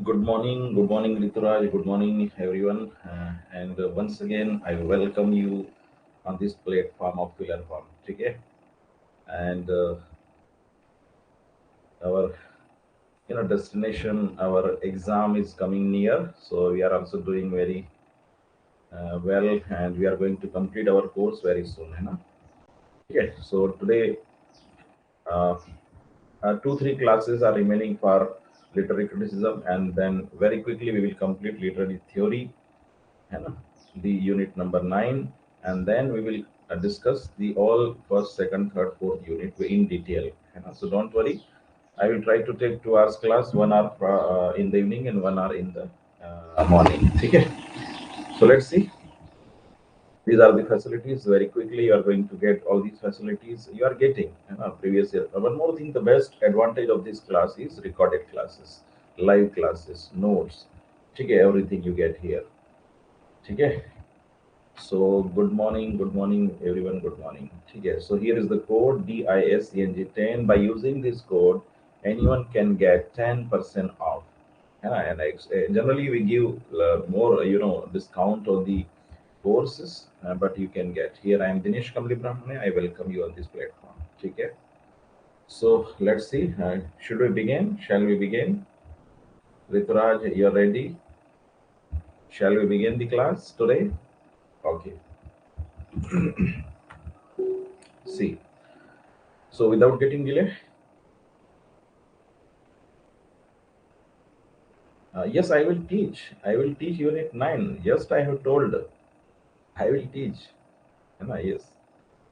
Good morning, Rituraj. Good morning, everyone. And once again, I welcome you on this platform of Fill and Form. Okay, and our destination, our exam is coming near, so we are also doing very well, and we are going to complete our course very soon. है ना? Okay, so today uh, 2 3 classes are remaining for literary criticism, and then very quickly we will complete literary theory, है ना, the unit number 9, and then we will discuss the all first second third fourth unit in detail, है ना. So don't worry, I will try to take 2 hours class, 1 hour in the evening and 1 hour in the morning. Okay, so let's see. These are the facilities. Very quickly you are going to get all these facilities you are getting, previous year. One more thing, the best advantage of this class is recorded classes, live classes, notes. Okay, everything you get here. Okay. So good morning, everyone. Good morning. Okay, so here is the code DISCNG10. By using this code, anyone can get 10% off. And generally we give more, discount on the courses, but you can get here. I am Dinesh Kamli Brahmane. I welcome you on this platform. Okay. So let's see. Should we begin? Shall we begin? Rituraj, you're ready? Shall we begin the class today? Okay. See. So without getting delay, yes, I will teach. I will teach Unit 9. Just I have told. I will teach. Yes,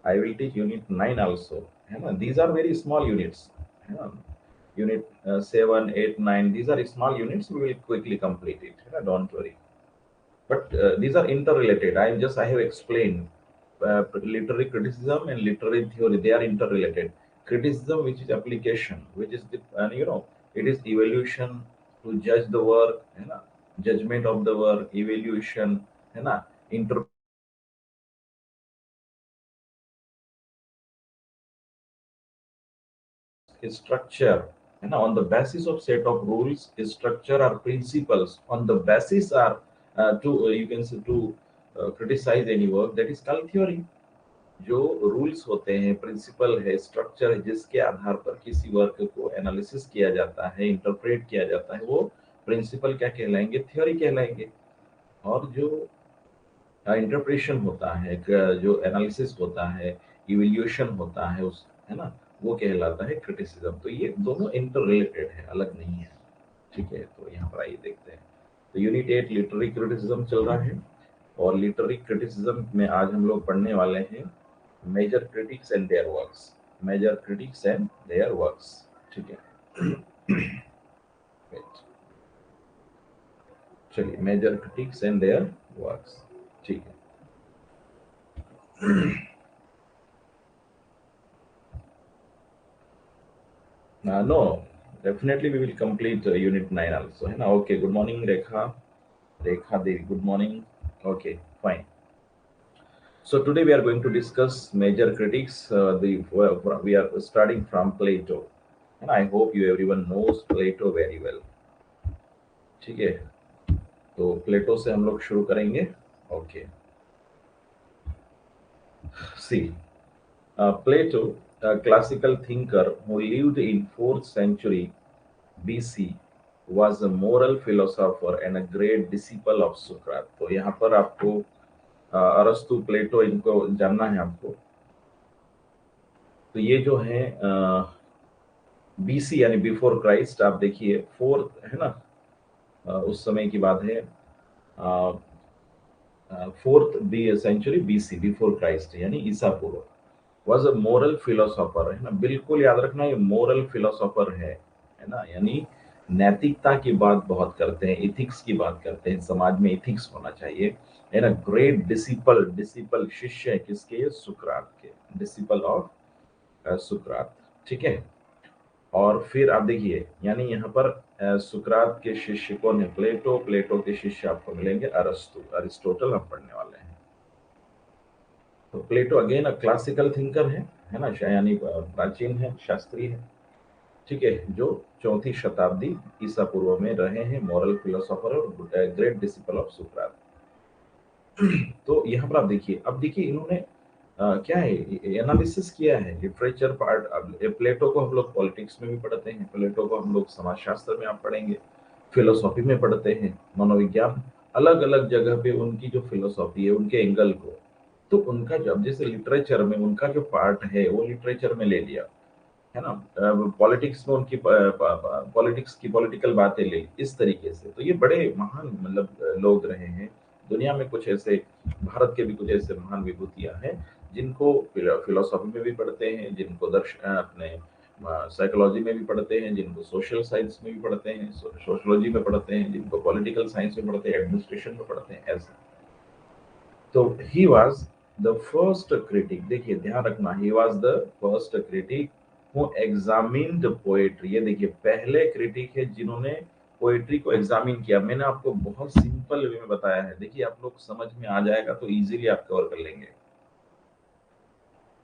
I will teach Unit 9 also. These are very small units. Unit 7, 8, 9. These are small units. We will quickly complete it. Don't worry. But these are interrelated. I have explained literary criticism and literary theory. They are interrelated. Criticism, which is application, which is the it is evaluation, to judge the work, judgment of the work, evaluation, interpret structure, on the basis of set of rules, structure or principles. On the basis are to you can say to criticize any work, that is called theory. जो rules होते हैं, principal है, structure है, जिसके आधार पर किसी work को analysis किया जाता है, इंटरप्रेट किया जाता है, वो प्रिंसिपल क्या कहलाएंगे? थ्योरी कहलाएंगे। और जो इंटरप्रेशन होता है, जो एनालिसिस होता है, इवैल्यूएशन होता है, उस है ना, वो कहलाता है क्रिटिसिज्म। तो ये दोनों इंटर रिलेटेड है, अलग नहीं है। ठीक है, तो यहाँ पर आइए देखते हैं। तो यूनिट 8 लिटरेरी क्रिटिसिज्म चल रहा है, और लिटरेरी क्रिटिसिज्म में आज हम लोग पढ़ने वाले हैं major critics and their works. Major critics and their works. ठीक है। Right. चलिए, major critics and their works. ठीक है। No, definitely we will complete unit 9 also, है ना. Okay, good morning Rekha. Rekha Devi, good morning. Okay, fine. So today we are going to discuss major critics. We are starting from Plato, and I hope you everyone knows Plato very well. ठीक है, तो प्लेटो से हम लोग शुरू करेंगे. Okay, see, Plato, a classical thinker who lived in 4th century BC, was a moral philosopher and a great disciple of Socrates. तो यहाँ पर आपको अरस्तु, प्लेटो, इनको जानना है आपको. तो ये जो है बीसी यानी बिफोर क्राइस्ट, आप देखिए 4th है ना, उस समय की बात है. 4th century BC, before Christ यानी ईसा पूर्व. वॉज अ मोरल फिलोसोफर, है ना, बिल्कुल याद रखना, ये मोरल फिलोसोफर है ना, यानी नैतिकता की बात बहुत करते हैं, इथिक्स की बात करते हैं, समाज में इथिक्स होना चाहिए, है ना. ग्रेट डिसिपल, डिसिपल शिष्य है किसके? सुकरात के, डिसिपल ऑफ सुकरात. ठीक है. और फिर आप देखिए, यानी यहाँ पर सुकरात के शिष्य कौन है? प्लेटो. प्लेटो के शिष्य आपको मिलेंगे अरस्तु, अरिस्टोटल हम पढ़ने वाले हैं. तो प्लेटो अगेन क्लासिकल थिंकर है ना, यानी प्राचीन है, शास्त्री है. ठीक है, जो 4वीं शताब्दी ईसा पूर्व में रहे हैं, मॉरल फिलोसोफर और ग्रेट डिसिपल ऑफ सुकरात। तो यहाँ पर आप देखिए, अब देखिए इन्होंने क्या है, एनालिसिस किया है, लिटरेचर पार्ट। अब प्लेटो को हम लोग पॉलिटिक्स में भी पढ़ते हैं, प्लेटो को हम लोग समाजशास्त्र में आप पढ़ेंगे, फिलोसॉफी में पढ़ते हैं, मनोविज्ञान, अलग अलग जगह पे उनकी जो फिलोसॉफी है, उनके एंगल को, तो उनका जो, अब जैसे लिटरेचर में उनका जो पार्ट है वो लिटरेचर में ले लिया, है ना, पॉलिटिक्स में उनकी पॉलिटिक्स की पॉलिटिकल बातें ले, इस तरीके से। तो ये बड़े महान मतलब लोग रहे हैं दुनिया में। कुछ ऐसे, भारत के भी कुछ ऐसे महान विभूतियां हैं जिनको फिलोसॉफी में भी पढ़ते हैं, जिनको अपने साइकोलॉजी में भी पढ़ते हैं, जिनको सोशल साइंस में भी पढ़ते हैं, सोशोलॉजी में पढ़ते हैं, जिनको पॉलिटिकल साइंस में पढ़ते हैं, एडमिनिस्ट्रेशन में पढ़ते हैं, ऐसे। तो he was the first critic, देखिए ध्यान रखना, he was the first critic who examined poetry. ये देखिए पहले क्रिटिक है जिन्होंने पोएट्री को एग्जामिन किया। मैंने आपको बहुत सिंपल वे में बताया है, देखिए आप लोग समझ में आ जाएगा तो इजीली आप कवर कर लेंगे।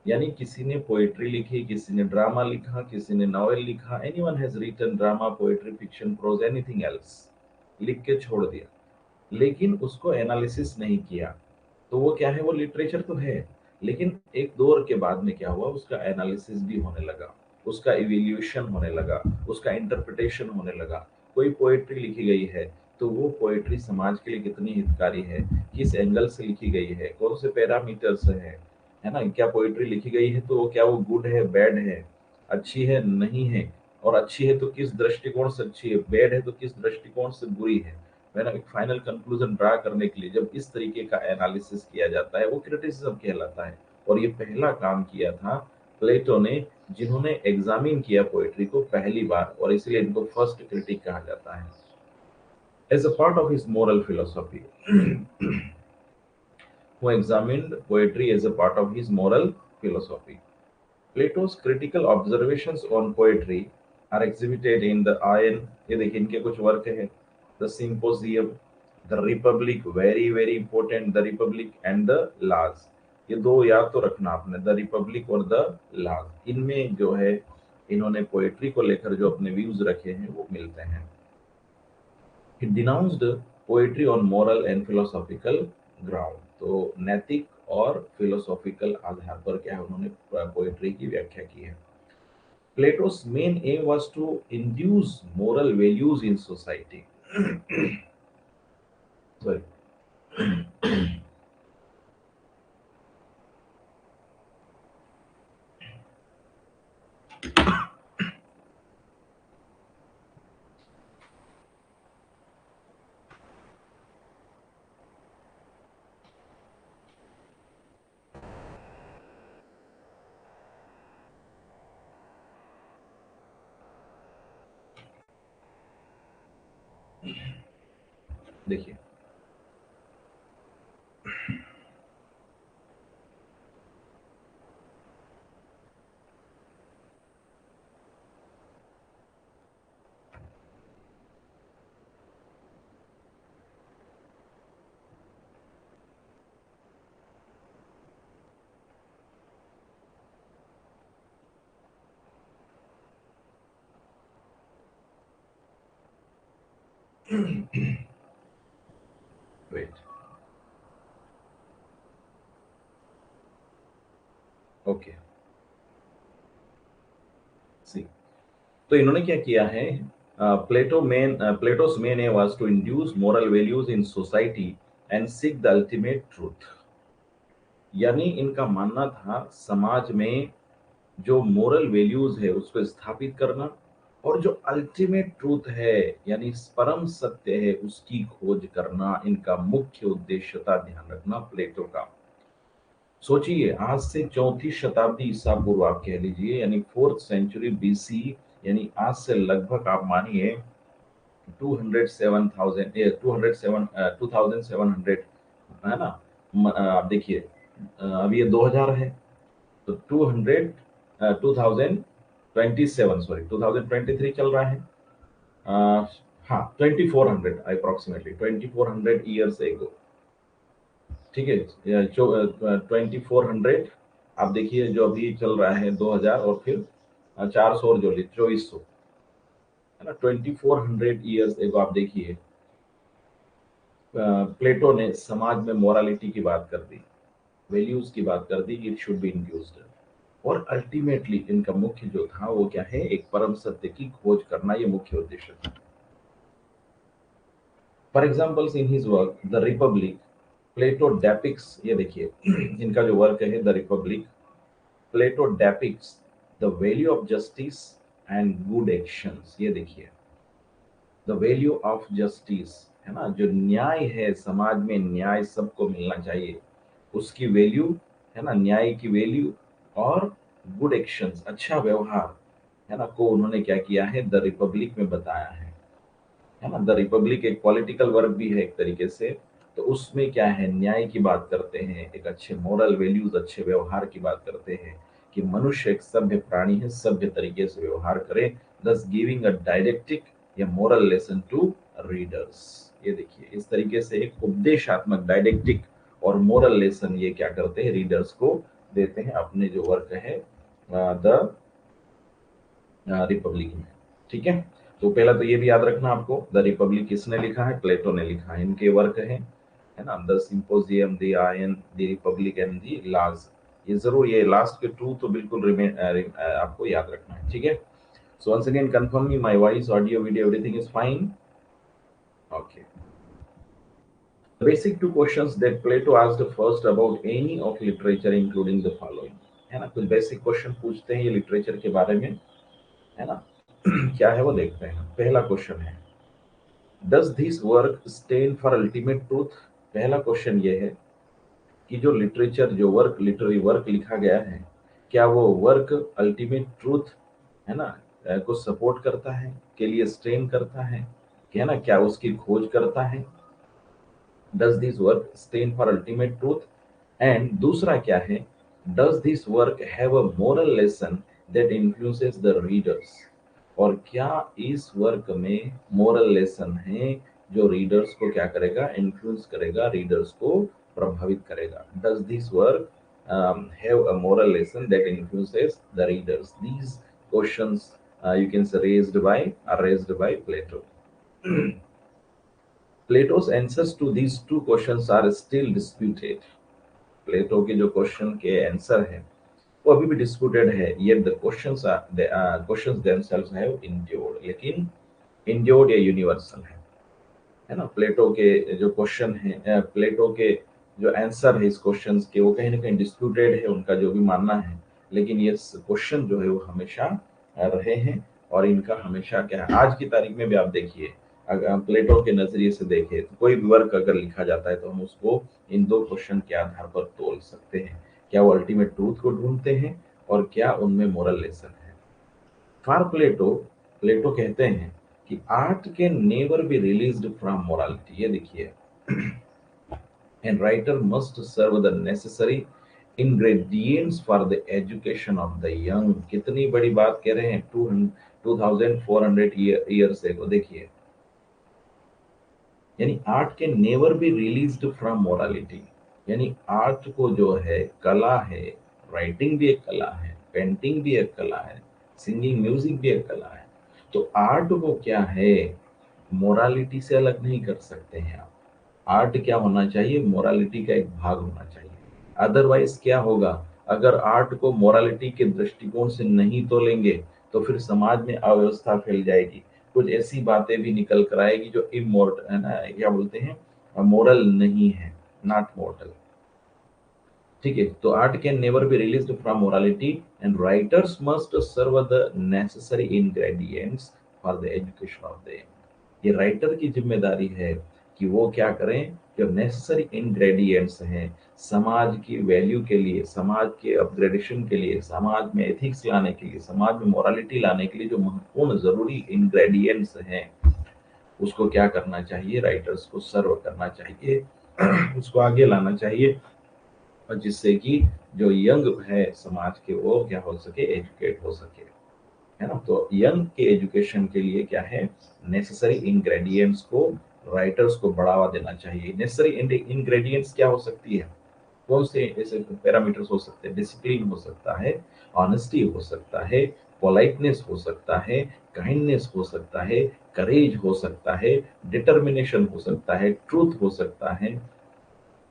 यानी किसी ने पोएट्री लिखी, किसी ने ड्रामा लिखा, किसी ने नॉवेल लिखा, anyone has written drama, poetry, fiction, prose, anything else, लिख के छोड़ दिया, लेकिन उसको एनालिसिस नहीं किया। तो वो क्या है, वो लिटरेचर तो है, लेकिन एक दौर के बाद में क्या हुआ, उसका एनालिसिस भी होने लगा, उसका इवेल्यूएशन होने लगा, उसका इंटरप्रिटेशन होने लगा। कोई पोएट्री लिखी गई है तो वो पोएट्री समाज के लिए कितनी हितकारी है, किस एंगल से लिखी गई है, कौन से पैरामीटर्स है ना, क्या पोएट्री लिखी गई है तो क्या वो गुड है, बैड है, अच्छी है, नहीं है, और अच्छी है तो किस दृष्टिकोण से अच्छी है, बैड है तो किस दृष्टिकोण से बुरी है। मैंने एक फाइनल कंक्लूजन ड्रा करने के लिए जब इस तरीके का एनालिसिस किया जाता है, वो क्रिटिसिज्म कहलाता है। और ये पहला काम किया था प्लेटो ने, जिन्होंने एग्जामिन किया पोएट्री को पहली बार, और इसलिए इनको फर्स्ट क्रिटिक कहा जाता है। As a part of his moral philosophy, who examined poetry as a part of his moral philosophy. Plato's critical observations on poetry are exhibited in the Ion, ये देखिए इनके कुछ वर्क है, the Symposium, the Republic, very very important, the Republic and the Laws। ये दो याद तो रखना आपने, द रिपब्लिक और द लाज। इनमें जो है, इन्होंने पोएट्री को लेकर जो अपने व्यूज रखे हैं वो मिलते हैं। He denounced poetry on moral and philosophical ground। तो नैतिक और फिलोसॉफिकल आधार पर क्या है, उन्होंने पोएट्री की व्याख्या की है। Plato's main aim was to induce moral values in society। Sorry। देखिए वेट, ओके, सी। तो इन्होंने क्या किया है, Plato's main aim was to induce moral values in society and seek the ultimate truth. यानी इनका मानना था समाज में जो मोरल वैल्यूज है उसको स्थापित करना, और जो अल्टीमेट ट्रूथ है यानी परम सत्य है उसकी खोज करना, इनका मुख्य उद्देश्य था। ध्यान रखना प्लेटो का। सोचिए आज से 4वीं शताब्दी ईसा पूर्व आप कह लीजिए, यानी 4th सेंचुरी बीसी, यानी आज से लगभग आप मानिए 207,000, 207, 2700, है ना। आप देखिए अब ये 2000 है, तो 2027, सॉरी 2023 चल रहा है। हाँ 2400, अप्रोक्सीमेटली 2400 ईयर्स एगो। ठीक है, 2400, आप देखिए जो अभी चल रहा है 2000, और फिर 400 और जोड़िए 2400, है ना। 2400 ईयर्स एगो आप देखिए, प्लेटो ने समाज में मोरालिटी की बात कर दी, वैल्यूज की बात कर दी, इट शुड बी इंड्यूस्ड। और अल्टीमेटली इनका मुख्य जो था वो क्या है, एक परम सत्य की खोज करना, ये मुख्य उद्देश्य था। For examples in his work the Republic, Plato depicts, ये देखिए इनका जो वर्क है the Republic, Plato depicts the value of justice and good actions. ये देखिए द वैल्यू ऑफ जस्टिस, है ना, जो न्याय है, समाज में न्याय सबको मिलना चाहिए, उसकी वैल्यू, है ना, न्याय की वैल्यू, और गुड एक्शंस, अच्छा व्यवहार, है ना, को उन्होंने क्या किया है, द रिपब्लिक में बताया है ना। द रिपब्लिक एक पॉलिटिकल वर्क भी है एक तरीके से, तो उसमें क्या है, न्याय की बात करते हैं, एक अच्छे मॉरल वैल्यूज, अच्छे व्यवहार की बात करते हैं, कि मनुष्य एक सभ्य प्राणी है, सभ्य तरीके से व्यवहार करे, दस गिविंग अ डायरेक्टिक या मोरल लेसन टू रीडर्स। ये देखिए इस तरीके से एक उपदेशात्मक डायडेक्टिक और मोरल लेसन ये क्या करते हैं, रीडर्स को देते हैं अपने जो वर्क है द रिपब्लिक में। ठीक है, तो पहला तो ये भी याद रखना आपको, द रिपब्लिक किसने लिखा है, प्लेटो ने लिखा है, इनके वर्क है ना, the Symposium, the Ion, the Republic and the Laws. ये जरूर, ये लास्ट के टू तो बिल्कुल आपको याद रखना है। ठीक है, so once again confirm me my voice, audio, video, everything is fine. Okay, the basic two questions that Plato asked first about any of literature including the following, है ना, कुछ बेसिक क्वेश्चन पूछते हैं ये लिटरेचर के बारे में, है ना। क्या है वो देखते हैं। पहला क्वेश्चन है, does this work stand for ultimate truth. पहला क्वेश्चन ये है कि जो लिटरेचर, जो वर्क, लिटरेरी वर्क लिखा गया है, क्या वो वर्क अल्टीमेट ट्रूथ, है ना, को सपोर्ट करता है, के लिए स्ट्रेन करता है ना, क्या उसकी खोज करता है, does this work stand for ultimate truth. And दूसरा क्या है, does this work have a moral lesson that influences the readers. और क्या इस वर्क में मोरल लेसन है जो रीडर्स को क्या करेगा, इन्फ्लुएंस करेगा, रीडर्स को प्रभावित करेगा। Does this work have a moral lesson that influences the readers. These questions you can say raised by Plato. Plato's answers to these two questions are still disputed. प्लेटो के जो question के answer है वो अभी भी डिस्प्यूटेड है, yet the questions themselves have endured, लेकिन endured या यूनिवर्सल है ना। प्लेटो के जो क्वेश्चन है, प्लेटो के जो आंसर है इस क्वेश्चंस के, वो कहीं ना कहीं डिस्प्यूटेड है, उनका जो भी मानना है, लेकिन ये क्वेश्चन जो है वो हमेशा रहे हैं, और इनका हमेशा क्या है, आज की तारीख में भी आप देखिए, अगर हम प्लेटो के नजरिए से देखें तो कोई भी वर्क अगर लिखा जाता है तो हम उसको इन दो क्वेश्चन के आधार पर तोल सकते हैं, क्या वो अल्टीमेट ट्रूथ को ढूंढते हैं और क्या उनमें मोरल लेसन है। फॉर प्लेटो, प्लेटो कहते हैं कि art can never be released from morality. ये देखिए, and writer must serve the necessary ingredients for the education of the young. कितनी बड़ी बात कह रहे हैं, 2400 ईयर्स एगो, देखिए, यानी art can never be released from morality, यानी आर्ट को जो है, कला है, राइटिंग भी एक कला है, पेंटिंग भी एक कला है, सिंगिंग म्यूजिक भी एक कला है, तो आर्ट को क्या है, मोरालिटी से अलग नहीं कर सकते हैं आप। आर्ट क्या होना चाहिए, मोरालिटी का एक भाग होना चाहिए। अदरवाइज क्या होगा, अगर आर्ट को मोरालिटी के दृष्टिकोण से नहीं तो लेंगे तो फिर समाज में अव्यवस्था फैल जाएगी, कुछ ऐसी बातें भी निकल कर आएगी जो इमोरल, है ना, क्या बोलते हैं, मोरल नहीं है, नॉट मोरल। ठीक है, तो art can never be released from morality and writers must serve the necessary ingredients for the education of the, ये राइटर की जिम्मेदारी है कि वो क्या करें, जो नेसेसरी इंग्रेडिएंट्स हैं समाज की वैल्यू के लिए, समाज के अपग्रेडेशन के लिए, समाज में एथिक्स लाने के लिए, समाज में मोरालिटी लाने के लिए, जो महत्वपूर्ण जरूरी इंग्रेडिएंट्स हैं, उसको क्या करना चाहिए, राइटर्स को सर्व करना चाहिए, उसको आगे लाना चाहिए, और जिससे कि जो यंग है समाज के, वो क्या हो सके, एजुकेट हो सके, है ना। तो यंग के एजुकेशन के लिए क्या है, नेसेसरी इंग्रेडिएंट्स को राइटर्स को बढ़ावा देना चाहिए। नेसेसरी इंग्रेडिएंट्स क्या हो सकती है, कौन से ऐसे पैरामीटर्स हो सकते हैं, डिसिप्लिन हो सकता है, ऑनेस्टी हो सकता है, पोलाइटनेस हो सकता है, काइंडनेस हो सकता है, करेज हो सकता है, डिटर्मिनेशन हो सकता है, ट्रूथ हो सकता है,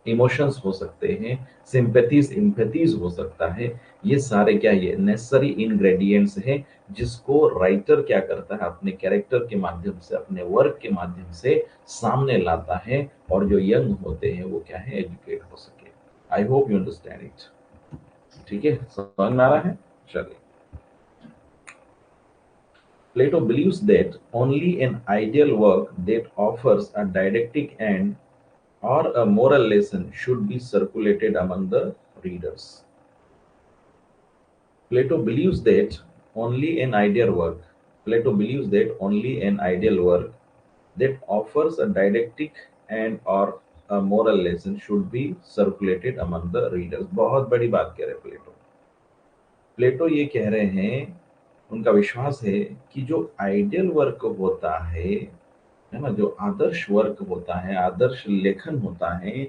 इमोशंस हो सकते हैं, सिंपैथीज इम्पैथीज हो सकता है। ये सारे क्या, ये नेसेसरी इंग्रेडिएंट्स हैं जिसको राइटर क्या करता है, अपने कैरेक्टर के माध्यम से, अपने वर्क के माध्यम से सामने लाता है, और जो यंग होते हैं वो क्या है, एजुकेट हो सके। आई होप यू अंडरस्टैंड इट। ठीक है, समझ में आ रहा है? चलिए। Plato believes that only an ideal work that offers a didactic end or a moral lesson should be circulated among the readers. Plato believes that only an ideal work, Plato believes that only an ideal work that offers a didactic and or a moral lesson should be circulated among the readers. बहुत बड़ी बात कह रहे हैं प्लेटो। प्लेटो ये कह रहे हैं, उनका विश्वास है कि जो आइडियल वर्क होता है ना, जो आदर्श वर्क होता है, आदर्श लेखन होता है,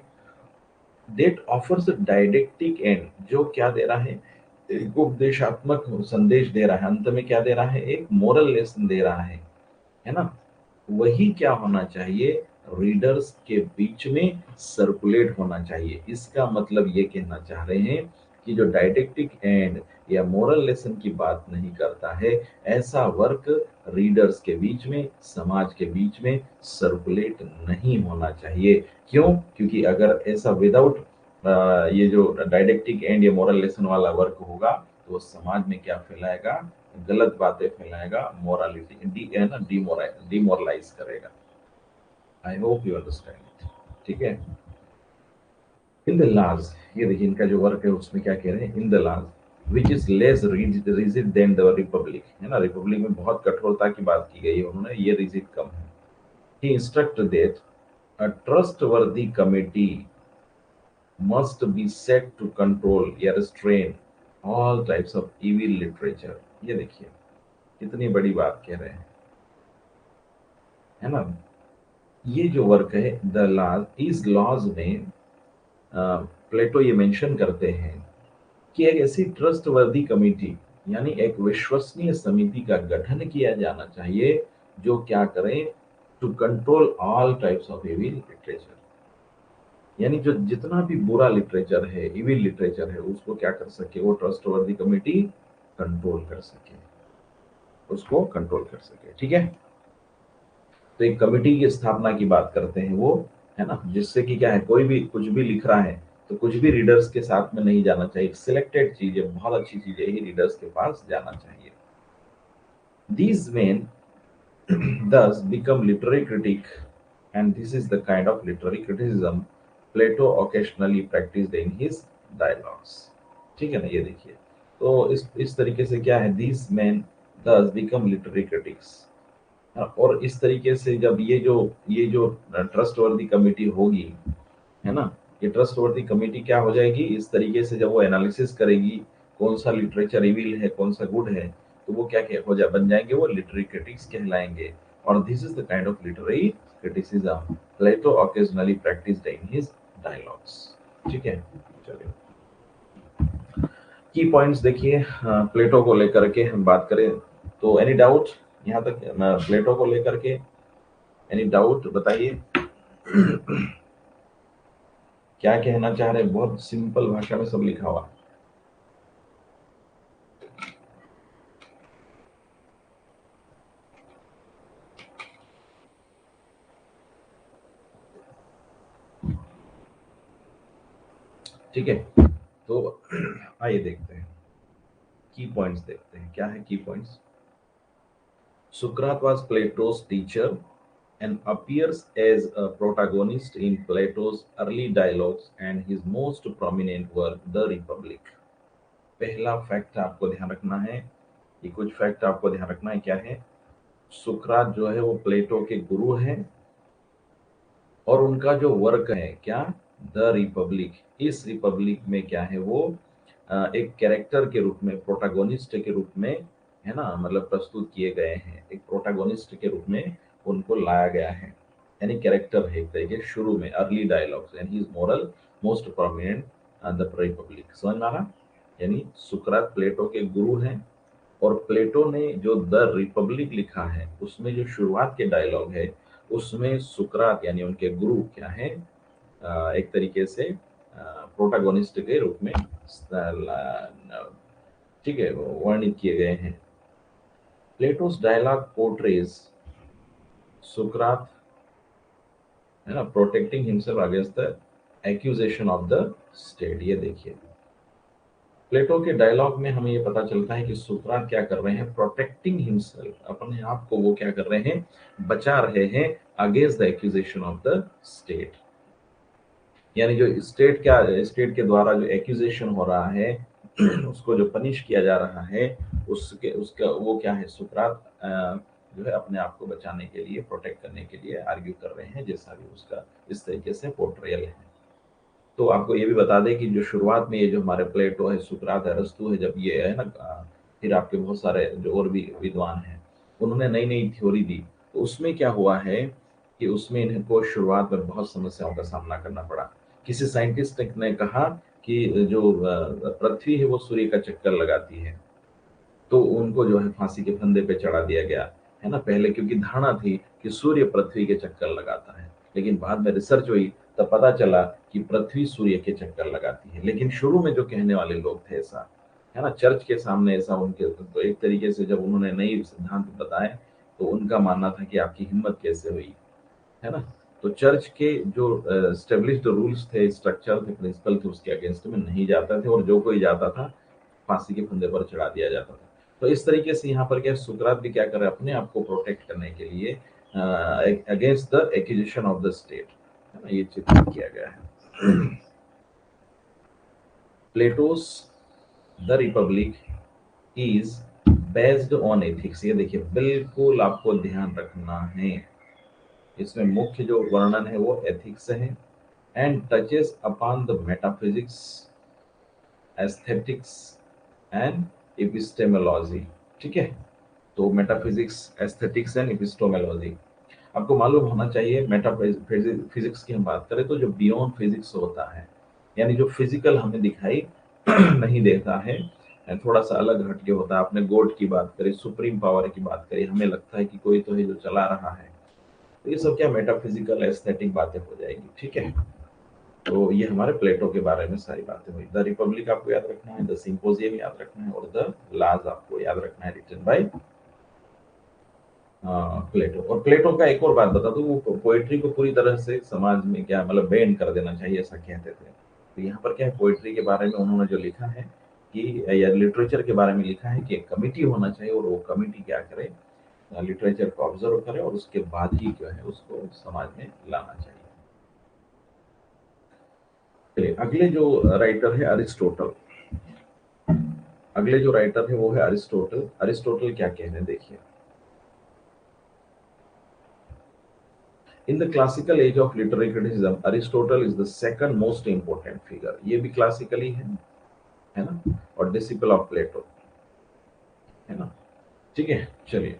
डेट ऑफर्स डायडेक्टिक एंड, जो क्या दे रहा है, एक उपदेशात्मक संदेश दे रहा है, अंत में क्या दे रहा है, एक मोरल लेसन दे रहा है ना, वही क्या होना चाहिए, रीडर्स के बीच में सर्कुलेट होना चाहिए। इसका मतलब ये कहना चाह रहे हैं कि जो डायडेक्टिक एंड या मोरल लेसन की बात नहीं करता है, ऐसा वर्क रीडर्स के बीच में, समाज के बीच में सर्कुलेट नहीं होना चाहिए। क्यों? क्योंकि अगर ऐसा विदाउट ये जो डायडेक्टिक एंड या मोरल लेसन वाला वर्क होगा, तो वो समाज में क्या फैलाएगा, गलत बातें फैलाएगा, मोरालिटी है ना, डिमोरलाइज करेगा। आई होप यू अंडरस्टैंड। ठीक है। इन द लॉज, ये देखिए इनका जो वर्क है उसमें क्या कह रहे हैं, in the Laws which is less rigid than the Republic, है ना, रिपब्लिक में बहुत कठोरता की बात की गई है उन्होंने, ये रिजिड कम है। He instruct that a trustworthy committee must be set to control या restrain all types of evil literature। ये देखिए कितनी बड़ी बात कह रहे हैं, है ना। ये जो वर्क है द लॉज, इस लॉज में प्लेटो ये मेंशन करते हैं कि एक ऐसी ट्रस्टवर्दी कमेटी, यानी एक विश्वसनीय समिति का गठन किया जाना चाहिए जो क्या करें, to control all types of evil literature, यानी जो जितना भी बुरा लिटरेचर है, इविल लिटरेचर है, उसको क्या कर सके, वो ट्रस्टवर्दी कमेटी कंट्रोल कर सके, उसको कंट्रोल कर सके। ठीक है। तो एक कमिटी की स्थापना की बात करते हैं वो, है ना, जिससे कि क्या है, कोई भी कुछ भी लिख रहा है तो कुछ भी रीडर्स के साथ में नहीं जाना चाहिए, सिलेक्टेड चीजें, बहुत अच्छी चीजें ही रीडर्स के पास जाना चाहिए। These main thus become literary critic, and this is the kind of literary criticism Plato occasionally practiced in his dialogues। ठीक है ना, ये देखिए, तो इस तरीके से क्या है, these men thus become literary critics। और इस तरीके से जब ये जो ट्रस्टवर्दी कमेटी होगी, है ना, ये ट्रस्टवर्दी कमेटी क्या हो जाएगी, इस तरीके से जब वो एनालिसिस करेगी कौन सा लिटरेचर इविल है, कौन सा गुड है, तो वो क्या क्या हो जा बन जाएंगे, वो लिटरेरी क्रिटिक्स कहलाएंगे। और this is the kind of literary criticism Plato occasionally practised in his dialogues. ठीक है, चलिए की पॉइंट्स देखिए, प्लेटो को लेकर के हम बात करें तो एनी डाउट यहाँ तक, प्लेटो को लेकर के एनी डाउट बताइए। क्या कहना चाह रहे हैं, बहुत सिंपल भाषा में सब लिखा हुआ है। ठीक है, तो आइए देखते हैं, की पॉइंट्स देखते हैं, क्या है की points. Sukrat was Plato's teacher and appears as a protagonist in Plato's early dialogues and his most prominent work, The Republic। पहला फैक्ट आपको ध्यान रखना है, ये कुछ फैक्ट आपको ध्यान रखना है, क्या है, सुकरात जो है वो प्लेटो के गुरु हैं, और उनका जो वर्क है क्या, द रिपब्लिक, इस रिपब्लिक में क्या है वो एक कैरेक्टर के रूप में, प्रोटागोनिस्ट के रूप में, है ना, मतलब प्रस्तुत किए गए हैं, एक प्रोटागोनिस्ट के रूप में उनको लाया गया है, यानी कैरेक्टर है एक तरीके, शुरू में early dialogues, and he is moral most prominent the Republic. समझ में आ रहा, यानी सुकरात प्लेटो के गुरु हैं, और प्लेटो ने जो द रिपब्लिक लिखा है उसमें जो शुरुआत के डायलॉग है उसमें सुकरात यानी उनके गुरु क्या है, एक तरीके से प्रोटागोनिस्ट के रूप में ठीक है वर्णित किए गए हैं। प्लेटोस डायलॉग पोर्ट्रेज सुकरात है ना protecting himself against the accusation of the state. ये देखिए प्लेटो के डायलॉग में हमें ये पता चलता है कि सुकरात क्या कर रहे हैं, प्रोटेक्टिंग हिमसेल्फ, अपने आप को वो क्या कर रहे हैं, बचा रहे हैं against the accusation of the state. यानी जो स्टेट के द्वारा जो एक्यूजेशन हो रहा है उसको जो पनिश किया जा रहा है उसके उसका वो क्या है, सुकरात जो है अपने आप को बचाने के लिए, प्रोटेक्ट करने के लिए आर्ग्यू कर रहे हैं, जैसा भी उसका इस तरीके से पोर्ट्रेयल है। तो आपको ये भी बता दें कि जो शुरुआत में ये जो हमारे प्लेटो है, सुकरात है, अरस्तू है, जब ये है ना फिर आपके बहुत सारे जो और भी विद्वान हैं उन्होंने नई नई थ्योरी दी, तो उसमें क्या हुआ है कि उसमें इनको शुरुआत में बहुत समस्याओं का सामना करना पड़ा। किसी साइंटिस्ट ने कहा कि जो पृथ्वी है वो सूर्य का चक्कर लगाती है, तो उनको जो है फांसी के फंदे पे चढ़ा दिया गया है ना। पहले क्योंकि धारणा थी कि सूर्य पृथ्वी के चक्कर लगाता है, लेकिन बाद में रिसर्च हुई तब पता चला कि पृथ्वी सूर्य के चक्कर लगाती है। लेकिन शुरू में जो कहने वाले लोग थे ऐसा है ना, चर्च के सामने ऐसा उनके, तो एक तरीके से जब उन्होंने नई सिद्धांत बताए तो उनका मानना था कि आपकी हिम्मत कैसे हुई, है ना। तो चर्च के जो स्टेब्लिश्ड रूल्स थे, स्ट्रक्चर थे, प्रिंसिपल थे, उसके अगेंस्ट में नहीं जाता थे, और जो कोई जाता था फांसी के फंदे पर चढ़ा दिया जाता था। तो इस तरीके से यहाँ पर क्या सुकरात भी क्या कर रहे हैं, अपने आप को प्रोटेक्ट करने के लिए against the accusation of the state, है ना, ये चित्रित किया गया है। Plateaus the Republic is based on ethics. ये देखिए बिल्कुल आपको ध्यान रखना है, इसमें मुख्य जो वर्णन है वो एथिक्स है, and touches upon the metaphysics, aesthetics and epistemology. ठीक है, तो मेटाफिजिक्स, एस्थेटिक्स एंड एपिस्टेमोलॉजी आपको मालूम होना चाहिए। मेटाफिजिक्स की हम बात करें तो जो बियॉन्ड फिजिक्स होता है, यानी जो फिजिकल हमें दिखाई नहीं देता है, थोड़ा सा अलग हटके होता है। आपने गॉड की बात करी, सुप्रीम पावर की बात करी, हमें लगता है कि कोई तो है जो चला रहा है, तो ये सब क्या मेटाफिजिकल एस्थेटिक बातें हो जाएगी। ठीक है, तो ये हमारे प्लेटो के बारे में सारी बातें हुई। द रिपब्लिक आपको याद रखना है, द सिंपोजियम याद रखना है, और द लाज आपको याद रखना है, रिटन बाय प्लेटो। और प्लेटो का एक और बात बता दूं, वो पोएट्री को पूरी तरह से समाज में क्या मतलब बैन कर देना चाहिए ऐसा कहते थे। तो यहाँ पर क्या है, पोएट्री के बारे में उन्होंने जो लिखा है कि या लिटरेचर के बारे में लिखा है कि एक कमिटी होना चाहिए, और वो कमिटी क्या करे, लिटरेचर को ऑब्जर्व करे और उसके बाद ही जो है उसको समाज में लाना चाहिए। चलिए अगले जो राइटर है अरिस्टोटल, अगले जो राइटर है वो है अरिस्टोटल। अरिस्टोटल क्या कह रहे हैं देखिए, In the classical age of literary criticism, Aristotle is the second most important figure. ये भी classically है ना, और disciple of Plato, है ना। ठीक है, चलिए,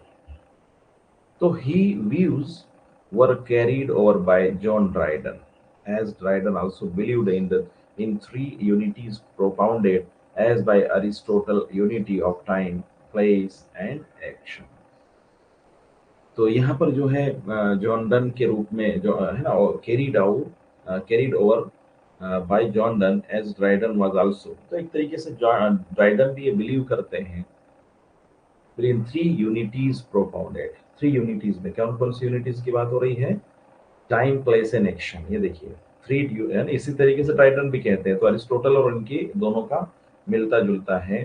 तो he views were carried over by John Dryden, as Dryden also believed in three unities propounded as by Aristotle, unity of time, place and action। तो यहाँ पर जो है जॉन डन के रूप में जो है ना, carried over by John Donne as Dryden was also. तो एक तरीके से ड्राइडन भी ये बिलीव करते हैं in three unities propounded. Three unities में कौन कौन सी यूनिटीज की बात हो रही है, टाइम, प्लेस एंड एक्शन। ये देखिए थ्री, इसी तरीके से ड्राइडन भी कहते हैं। तो अरिस्टोटल और उनकी दोनों का मिलता जुलता है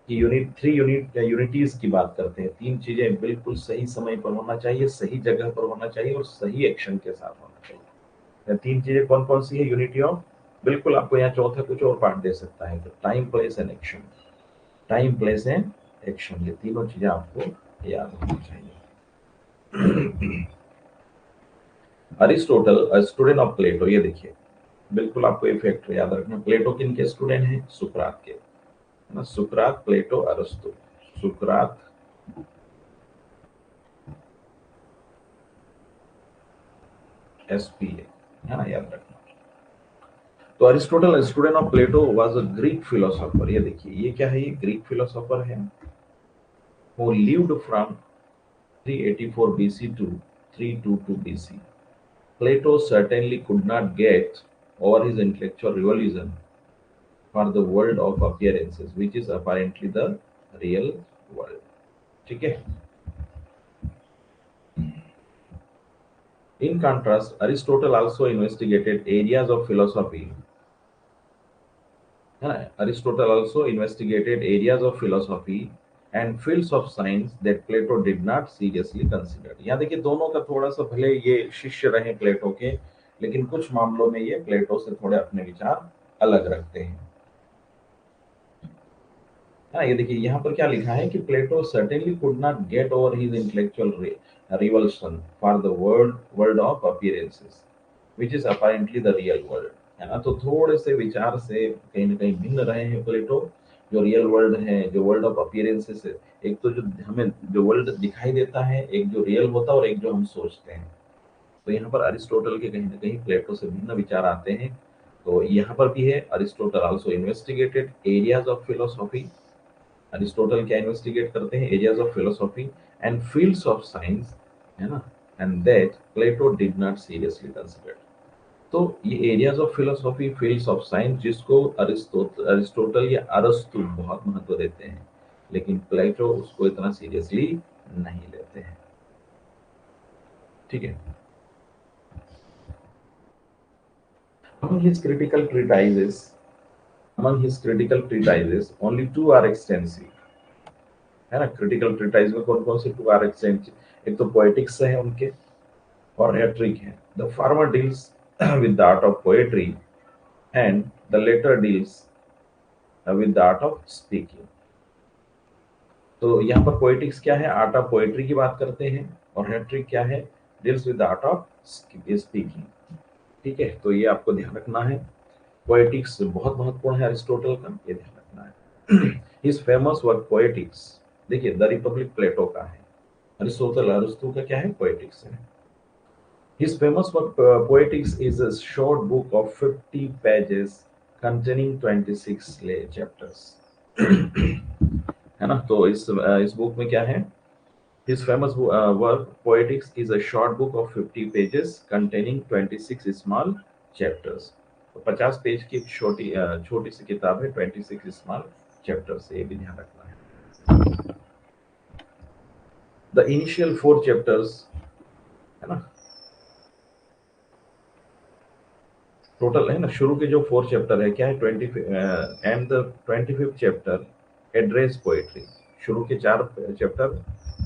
कि यूनिटीज की बात करते हैं। तीन चीजें बिल्कुल सही समय पर होना चाहिए, सही जगह पर होना चाहिए, और सही एक्शन के साथ होना चाहिए। तीन चीजें कौन कौन सी है, यूनिटी ऑफ, बिल्कुल आपको यहाँ चौथा कुछ और पार्ट दे सकता है, तो time, place and action. Time, place and action, ये तीनों चीजें आपको याद होनी चाहिए। Aristotle student of Plato. ये देखिए बिल्कुल आपको ये फैक्ट याद रखना, प्लेटो किन के स्टूडेंट हैं, सुकरात के, है ना। सुकरात, प्लेटो, अरस्तु। सुकरात, SPA, है ना, याद रखना। तो Aristotle student of Plato was a Greek philosopher. ये देखिए ये क्या है, ये ग्रीक फिलोसोफर है, who lived from 384 BC to 322 BC. Plato certainly could not get over his intellectual revolution for the world of appearances, which is apparently the real world. ठीक है. In contrast, Aristotle also investigated areas of philosophy. Aristotle also investigated areas of philosophy and fields of science that Plato did not seriously consider. यहाँ देखिए दोनों का थोड़ा सा, भले ये शिष्य रहे प्लेटो के, लेकिन कुछ मामलों में ये प्लेटो से थोड़े अपने विचार अलग रखते हैं. हाँ, ये देखिए यहाँ पर क्या लिखा है कि प्लेटो certainly could not get over his intellectual revulsion for the world of appearances, which is apparently the real world. है ना, तो थोड़े से विचार से कहीं ना कहीं भिन्न रहे हैं प्लेटो. जो रियल वर्ल्ड है, जो वर्ल्ड ऑफ अपीयरेंसेस है, एक तो जो हमें जो वर्ल्ड दिखाई देता है, एक जो रियल होता है और एक जो हम सोचते हैं. तो यहाँ पर अरिस्टोटल के कहीं ना कहीं प्लेटो से भिन्न विचार आते हैं. तो यहाँ पर भी है, Aristotle also investigated areas of philosophy. Aristotle क्या इन्वेस्टिगेट करते हैं? Areas of philosophy and fields of science, है ना, and that Plato did not seriously consider. तो ये areas of philosophy, fields of science, जिसको अरिस्टोटल या अरस्तु बहुत महत्व देते हैं, लेकिन प्लेटो उसको इतना सीरियसली नहीं लेते हैं. ठीक है. Among his critical treatises, only two are extensive. है ना, क्रिटिकल ट्रीटाइज में कौन कौन से टू आर एक्सटेंसिव? एक तो पोएटिक्स है उनके, और रेटरिक है. The former deals with the art of poetry and the latter deals with the art of speaking. तो यहाँ पर पोएटिक्स क्या है? आर्ट ऑफ पोएट्री की बात करते हैं, और रेटरिक क्या है? Deals with the art of speaking. ठीक है, तो ये आपको ध्यान रखना है. पोएटिक्स बहुत महत्वपूर्ण है अरिस्टोटल का, ये ध्यान रखना है. हिज फेमस वर्क पोएटिक्स, देखिए द रिपब्लिक प्लेटो का है, अरिस्तु का क्या है? पोएटिक्स है. His famous work Poetics is a short book of 50 pages containing 26 lay chapters. है ना, तो इस बुक में क्या है? His famous work Poetics is a short book of 50 pages containing 26 small chapters. तो 50 पेज की एक छोटी सी किताब है, 26 स्मॉल चैप्टर्स. ये भी ध्यान रखना है. द इनिशियल 4 चैप्टर्स, है ना, टोटल है ना, शुरू के जो 4 चैप्टर है क्या है? 20 and the 25th chapter address poetry. शुरू के 4 चैप्टर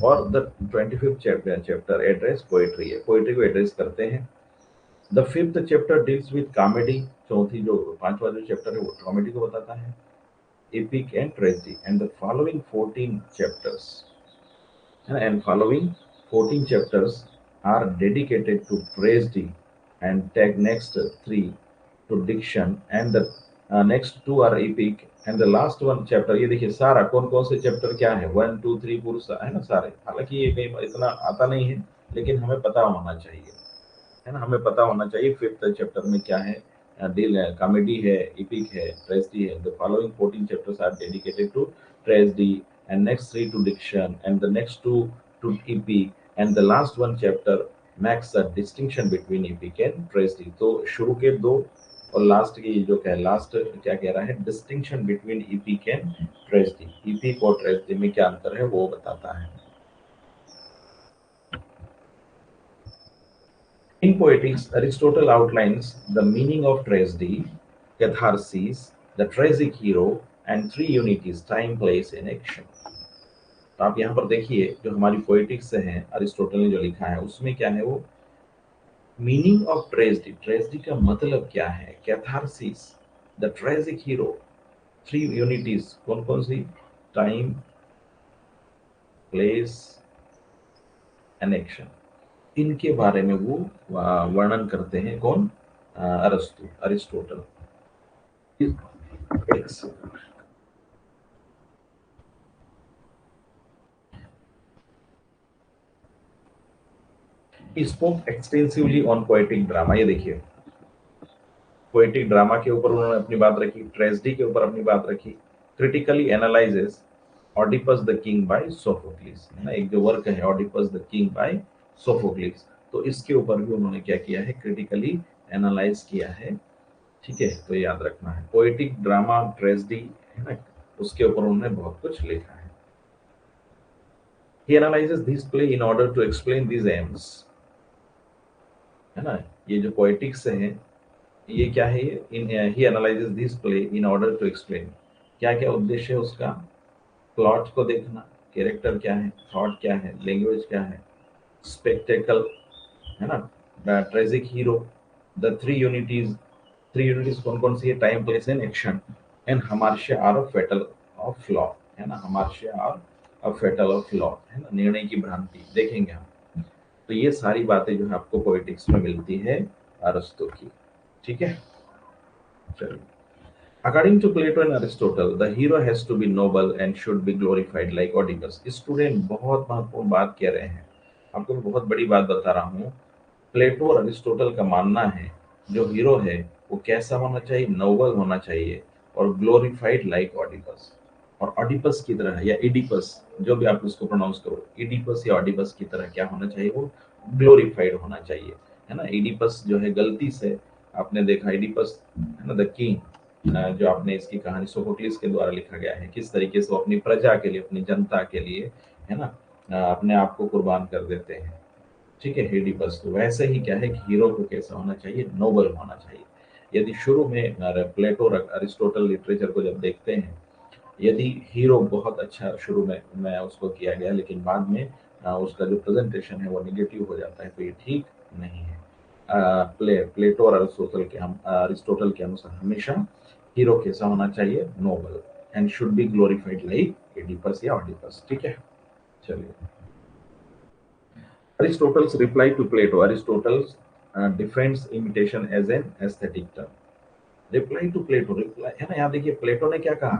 और the 25th chapter address poetry है, पोएट्री को एड्रेस करते हैं. The 5th chapter deals with comedy. चौथी जो 5वां जो चैप्टर है वो कॉमेडी को बताता है. Epic and tragedy. And the following 14 chapters and following 14 chapters are dedicated to tragedy and take next 3 to diction and the next 2 are epic and the last one chapter. ये देखिए सारा कौन कौन से चैप्टर क्या है, 1 2 3 पूरा है ना सारे. हालांकि ये कहीं इतना आता नहीं है, लेकिन हमें पता होना चाहिए, है ना, हमें पता होना चाहिए. 5th चैप्टर में क्या है? डील है, कॉमेडी है, epic है, ट्रेजेडी है. The following 14 chapters are dedicated to tragedy and next 3 to diction and the next 2 to epic and the last one chapter makes a distinction between epic and tragedy. तो शुरू के 2 और last की जो क्या है, लास्ट क्या कह रहा है? Distinction between epic and tragedy. epic और tragedy में क्या अंतर है वो बताता है. In poetics, Aristotle outlines the meaning of tragedy, catharsis, the tragic hero and 3 unities: time, place and action. तो आप यहाँ पर देखिए जो हमारी पोएटिक्स है, अरिस्टोटल ने जो लिखा है उसमें क्या है? वो मीनिंग ऑफ ट्रेजेडी, ट्रेजेडी का मतलब क्या है? Catharsis, the tragic hero, 3 unities कौन कौन सी? Time, place and action. इनके बारे में वो वर्णन करते हैं. कौन? Aristotle. Spoke extensively on poetic drama. ये देखिए पोएटिक ड्रामा के ऊपर उन्होंने अपनी बात रखी, ट्रेजेडी के ऊपर अपनी बात रखी. Critically analyses Oedipus the King by Sophocles, है ना, एक जो वर्क है Oedipus the King by Sophocles, तो इसके ऊपर भी उन्होंने क्या किया है, क्रिटिकली एनालाइज किया है। ठीक है, तो याद रखना है, पोएटिक ड्रामा ट्रेजेडी, है ना, उसके ऊपर उन्होंने बहुत कुछ लिखा है। He analyzes this play in order to explain these aims, है ना, ये जो पोएटिक्स है ये क्या है, in he analyses this play in order to explain, क्या क्या उद्देश्य है उसका, प्लॉट को देखना, कैरेक्टर क्या है, थॉट क्या है, लैंग्वेज क्या है, स्पेक्टेकल, है ना, tragic hero, the three unities कौन कौन सी है, time place and action, and hamartia or of fatal of law, है ना, hamartia or of fatal of law, है ना, निर्णय की भ्रांति देखेंगे हम। तो ये सारी बातें जो है आपको पोएटिक्स में मिलती है अरस्तु की। ठीक है, चलिए। According to Plato and Aristotle, the hero has to be noble and should be glorified like Oedipus. Student बहुत महत्वपूर्ण बात कह रहे हैं, आपको मैं बहुत बड़ी बात बता रहा हूँ। प्लेटो और अरिस्टोटल का मानना है जो हीरो है वो कैसा होना चाहिए, नोबल होना चाहिए और ग्लोरिफाइड लाइक ऑडिपस, और ऑडिपस की तरह या इडिपस, जो भी आप उसको प्रोनाउंस करो, इडिपस या ऑडिपस की तरह क्या होना चाहिए, वो ग्लोरिफाइड होना चाहिए, है ना। इडिपस जो है गलती से आपने देखा, इडिपस है ना द किंग, जो आपने इसकी कहानी सोफोक्लिस के द्वारा लिखा गया है, किस तरीके से वो अपनी प्रजा के लिए, अपनी जनता के लिए, है ना, अपने आप को कुर्बान कर देते हैं। ठीक है, हेडिपस, तो वैसे ही क्या है कि हीरो को कैसा होना चाहिए, नोबल होना चाहिए। यदि शुरू में प्लेटो और अरिस्टोटल लिटरेचर को जब देखते हैं, यदि हीरो बहुत अच्छा शुरू में उसको किया गया, लेकिन बाद में उसका जो प्रेजेंटेशन है वो निगेटिव हो जाता है, तो ये ठीक नहीं है। प्लेटो और अरिस्टोटल के अनुसार हमेशा हीरो कैसा होना चाहिए, noble, and should be glorified like Oedipus या ऑडिपस। ठीक है, चलिए। Aristotle's reply to Plato. Aristotle defends imitation as an aesthetic term. Reply to Plato, reply है ना, यहाँ देखिए प्लेटो ने क्या कहा,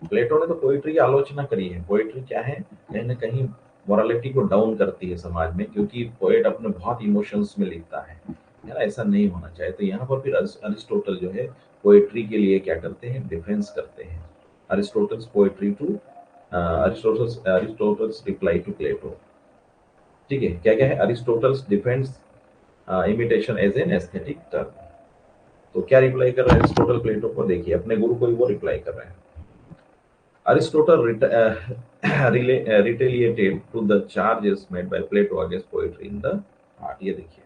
प्लेटो ने तो पोइट्री की आलोचना करी है। पोइट्री क्या है, कहीं ना कहीं मोरालिटी को डाउन करती है समाज में, क्योंकि पोएट अपने बहुत इमोशंस में लिखता है ना, ऐसा नहीं होना चाहिए। तो यहाँ पर फिर अरिस्टोटल जो है पोइट्री के लिए क्या करते हैं, डिफेंस करते हैं। Aristotle's poetry to Aristotle's reply to Plato. ठीक है, क्या क्या है, Aristotle's defence imitation as an aesthetic term. तो क्या रिप्लाई कर रहे हैं अरिस्टोटल प्लेटो को, देखिए अपने गुरु को ही वो रिप्लाई कर रहे हैं। Aristotle retaliated to the charges made by Plato against poetry in the art। ये देखिए,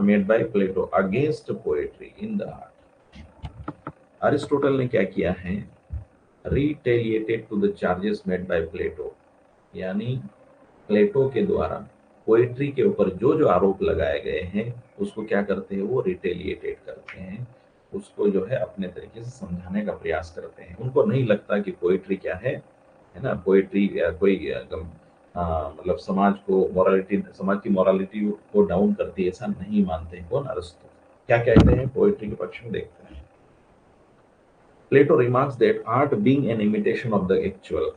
made by Plato against poetry in the art. Aristotle ने क्या किया है, retaliated to the charges made by Plato, यानी प्लेटो के द्वारा पोएट्री के ऊपर जो जो आरोप लगाए गए हैं उसको क्या करते हैं, वो रिटेलिएटेड करते हैं, उसको जो है अपने तरीके से समझाने का प्रयास करते हैं। उनको नहीं लगता कि पोएट्री क्या है ना, पोएट्री कोई मतलब समाज को मोरालिटी, समाज की मोरालिटी को डाउन करती है, ऐसा नहीं मानते हैं। कौन, अरिस्टो। क्या कहते हैं पोएट्री के पक्ष में, देखते हैं। Plato remarks that art being an imitation of the actual,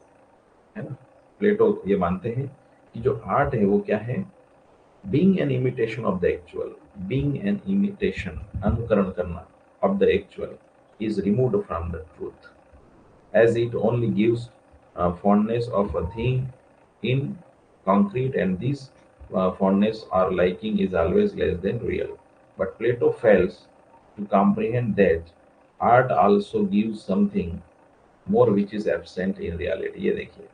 है ना, प्लेटो ये मानते हैं कि जो आर्ट है वो क्या है, being an imitation of the actual, being an imitation, अनुकरण करना, of the actual, is removed from the truth, as it only gives fondness of a thing in concrete, and this fondness or liking is always less than real. But Plato fails to comprehend that art also gives something more which is absent in reality। ये देखिए,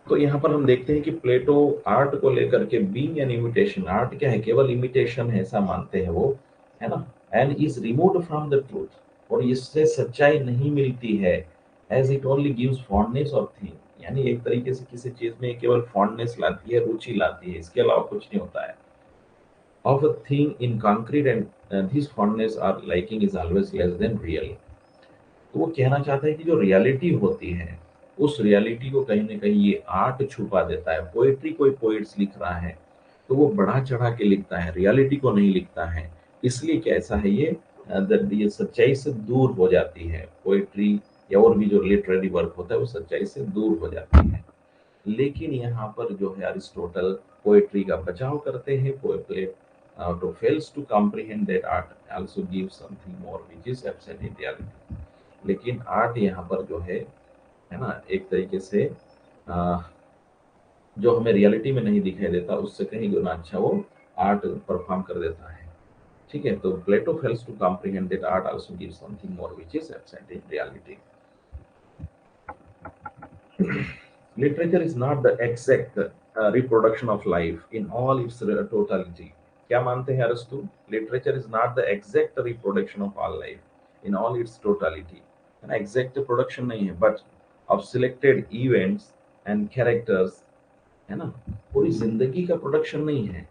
तो यहाँ पर हम देखते हैं कि प्लेटो art को लेकर के बीइंग एन इमिटेशन, आर्ट क्या है, केवल इमिटेशन है ऐसा मानते हैं वो, है ना, and is removed from the truth, और इससे सच्चाई नहीं मिलती है, as it only gives fondness of thing, यानी एक तरीके से किसी चीज में केवल फॉन्डनेस लाती है, रुचि लाती है, इसके अलावा कुछ नहीं होता है। Of a thing in concrete and this fondness or liking is always less than real. तो वो कहना चाहता है कि जो रियलिटी होती है उस रियलिटी को कहीं ना कहीं ये आर्ट छुपा देता है। पोएट्री कोई पोएट्स लिख रहा है तो वो बढ़ा चढ़ा के लिखता है, रियलिटी को नहीं लिखता है, इसलिए कैसा है ये सच्चाई से दूर हो जाती है पोएट्री, या और भी जो लिटरेरी वर्क होता है वो सच्चाई से दूर हो जाती है। लेकिन यहाँ पर जो है अरिस्टोटल पोएट्री का बचाव करते हैं, to fails to comprehend that art also gives something more which is absent in reality. लेकिन आर्ट यहाँ पर जो है ना, एक तरीके से जो हमें रियलिटी में नहीं दिखाई देता उससे कहीं गुना अच्छा वो आर्ट परफॉर्म कर देता है। ठीक है, तो Plato fails to comprehend that art also gives something more which is absent in reality. Literature is not the exact reproduction of life in all its totality. क्या मानते हैं Arastu? Literature is not the exact reproduction of all life in all its totality, है ना, exact production नहीं है but of selected events and characters, है ना, पूरी जिंदगी का प्रोडक्शन नहीं है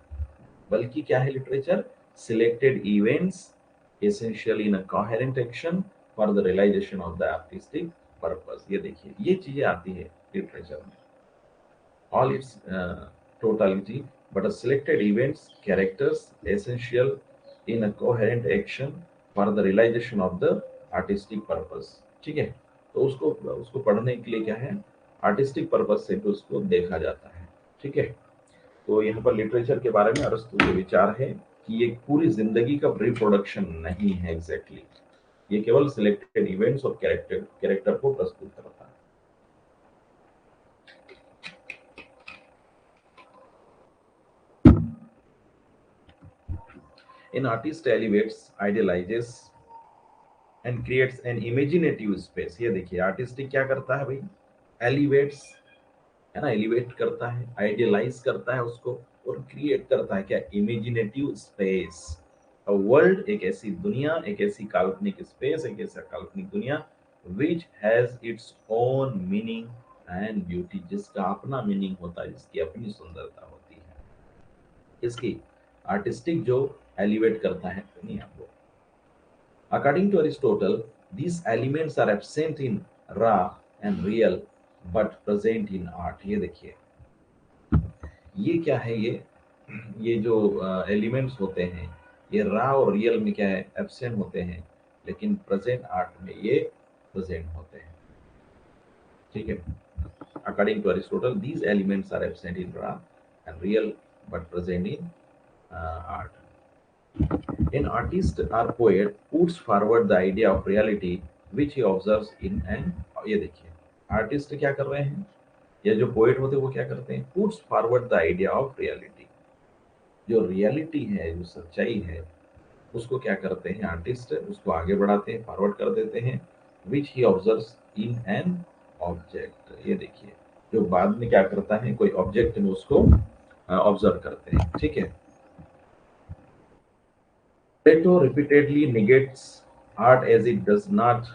बल्कि क्या है literature? Selected events essentially in a coherent action for the realisation of the artistic purpose. ये देखिए, ये चीजें आती है लिटरेचर में, all its totality but a selected events characters essential in a coherent action for the realization of the artistic purpose। ठीक है, तो उसको उसको पढ़ने के लिए क्या है, आर्टिस्टिक पर्पस से भी उसको देखा जाता है। ठीक है, तो यहाँ पर लिटरेचर के बारे में अरस्तु के विचार है कि ये पूरी जिंदगी का रिप्रोडक्शन नहीं है एग्जैक्टली, ये केवल सिलेक्टेड इवेंट्स और कैरेक्टर को प्रस्तुत करता है। An artist elevates, idealizes and creates an imaginative space। ये देखिए, आर्टिस्टिक क्या करता है भाई? एलिवेट्स, है ना, एलिवेट करता है, आइडियलाइज करता है उसको, और क्रिएट करता है क्या? Imaginative space. अ वर्ल्ड, एक ऐसी दुनिया, एक ऐसी काल्पनिक स्पेस, एक ऐसा काल्पनिक दुनिया which has its own meaning and beauty, जिसका अपना मीनिंग होता है, जिसकी अपनी सुंदरता होती है। इसकी आर्टिस्टिक जो एलिवेट करता है दुनिया को। According to Aristotle, these elements are absent in raw and real but present in art। ये देखिए, ये क्या है? ये जो एलिमेंट्स होते हैं ये रॉ और रियल में क्या है? एब्सेंट होते हैं, लेकिन प्रेजेंट आर्ट में ये प्रेजेंट होते हैं। ठीक है, according to Aristotle these elements are absent in raw and real but present in art। An artist or poet puts forward the idea of reality which he observes in an। ये देखिए, artist क्या कर रहे हैं या जो poet होते हैं वो क्या करते हैं? Puts forward the idea of reality, जो रियलिटी है, जो सच्चाई है, उसको क्या करते हैं आर्टिस्ट? उसको आगे बढ़ाते हैं, फॉरवर्ड कर देते हैं, विच ही ऑब्जर्व्स इन एन ऑब्जेक्ट। ये देखिए, जो बाद में क्या करता है, कोई ऑब्जेक्ट में उसको ऑब्जर्व करते हैं। ठीक है, Plato repeatedly negates art as it does not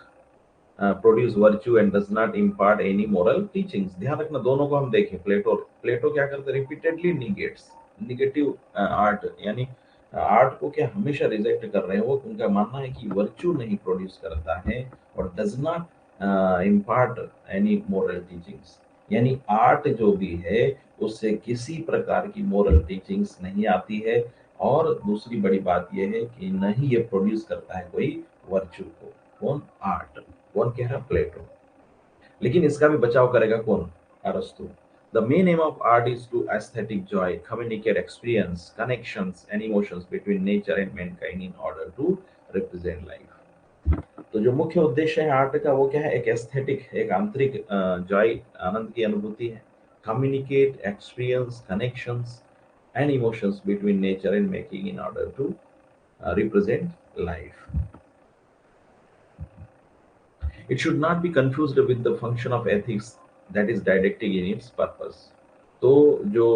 produce virtue and does not impart any moral teachings. ध्यान रखना, दोनों को हम देखें, प्लेटो प्लेटो क्या करते हैं? रिपीटेडली निगेट्स, निगेटिव आर्ट, यानी आर्ट को क्या हमेशा रिजेक्ट कर रहे हैं। वो उनका मानना है कि वर्च्यू नहीं प्रोड्यूस करता है और does not impart any moral teachings, यानी आर्ट जो भी है उससे किसी प्रकार की मोरल टीचिंग्स नहीं आती है। और दूसरी बड़ी बात यह है कि नहीं ये प्रोड्यूस करता है कोई वर्च्यू को। कौन? आर्ट। कौन कह रहा? प्लेटो। लेकिन इसका भी बचाव करेगा कौन? अरस्तु। The main aim of art is to aesthetic joy, communicate experience, connections and emotions between nature and mankind in order to represent life। तो जो मुख्य उद्देश्य है आर्ट का वो क्या है? एक एस्थेटिक, एक आंतरिक जॉय, आनंद की अनुभूति है, communicate experience, connections and emotions between nature and making in order to represent life. It should not be confused with the function of ethics that is didactic in its purpose। तो जो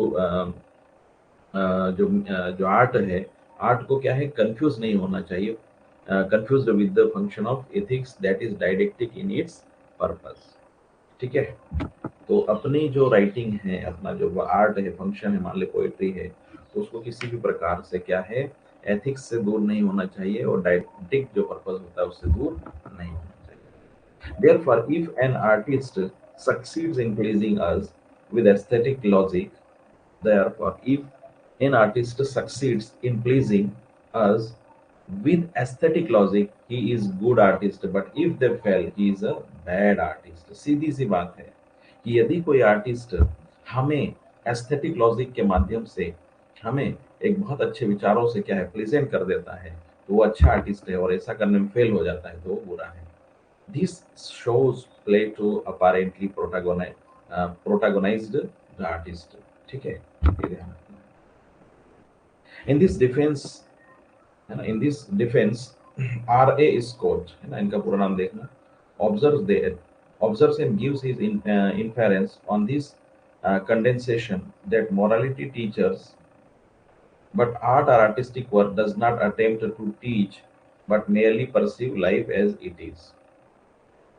जो art है, art को क्या है? Confuse नहीं होना चाहिए, confuse with the function of ethics that is didactic in its purpose. ठीक है, तो अपनी जो राइटिंग है, अपना जो आर्ट है, फंक्शन है, मान ले पोएट्री है, तो उसको किसी भी प्रकार से क्या है? एथिक्स से दूर नहीं होना चाहिए और डायडेक्टिक जो पर्पस होता है उससे दूर नहीं होना चाहिए। Therefore, if an artist succeeds in pleasing us with aesthetic logic, therefore, if an artist succeeds in pleasing us with aesthetic logic, he is good artist. But if they fail, he is a bad artist। सीधी सी बात है कि यदि कोई artist हमें aesthetic logic के माध्यम से हमें एक बहुत अच्छे विचारों से क्या है प्रेजेंट कर देता है तो वो अच्छा आर्टिस्ट है, और ऐसा करने में फेल हो जाता है तो वो बुरा है। These shows play to apparently protagonized the artist. ठीक है, ये ध्यान रखना है। In this defense R.A. Scott है ना, इनका पूरा नाम देखना, observes the observes and gives his inference on this condensation that morality teachers but art or artistic work does not attempt to teach but merely perceive life as it is।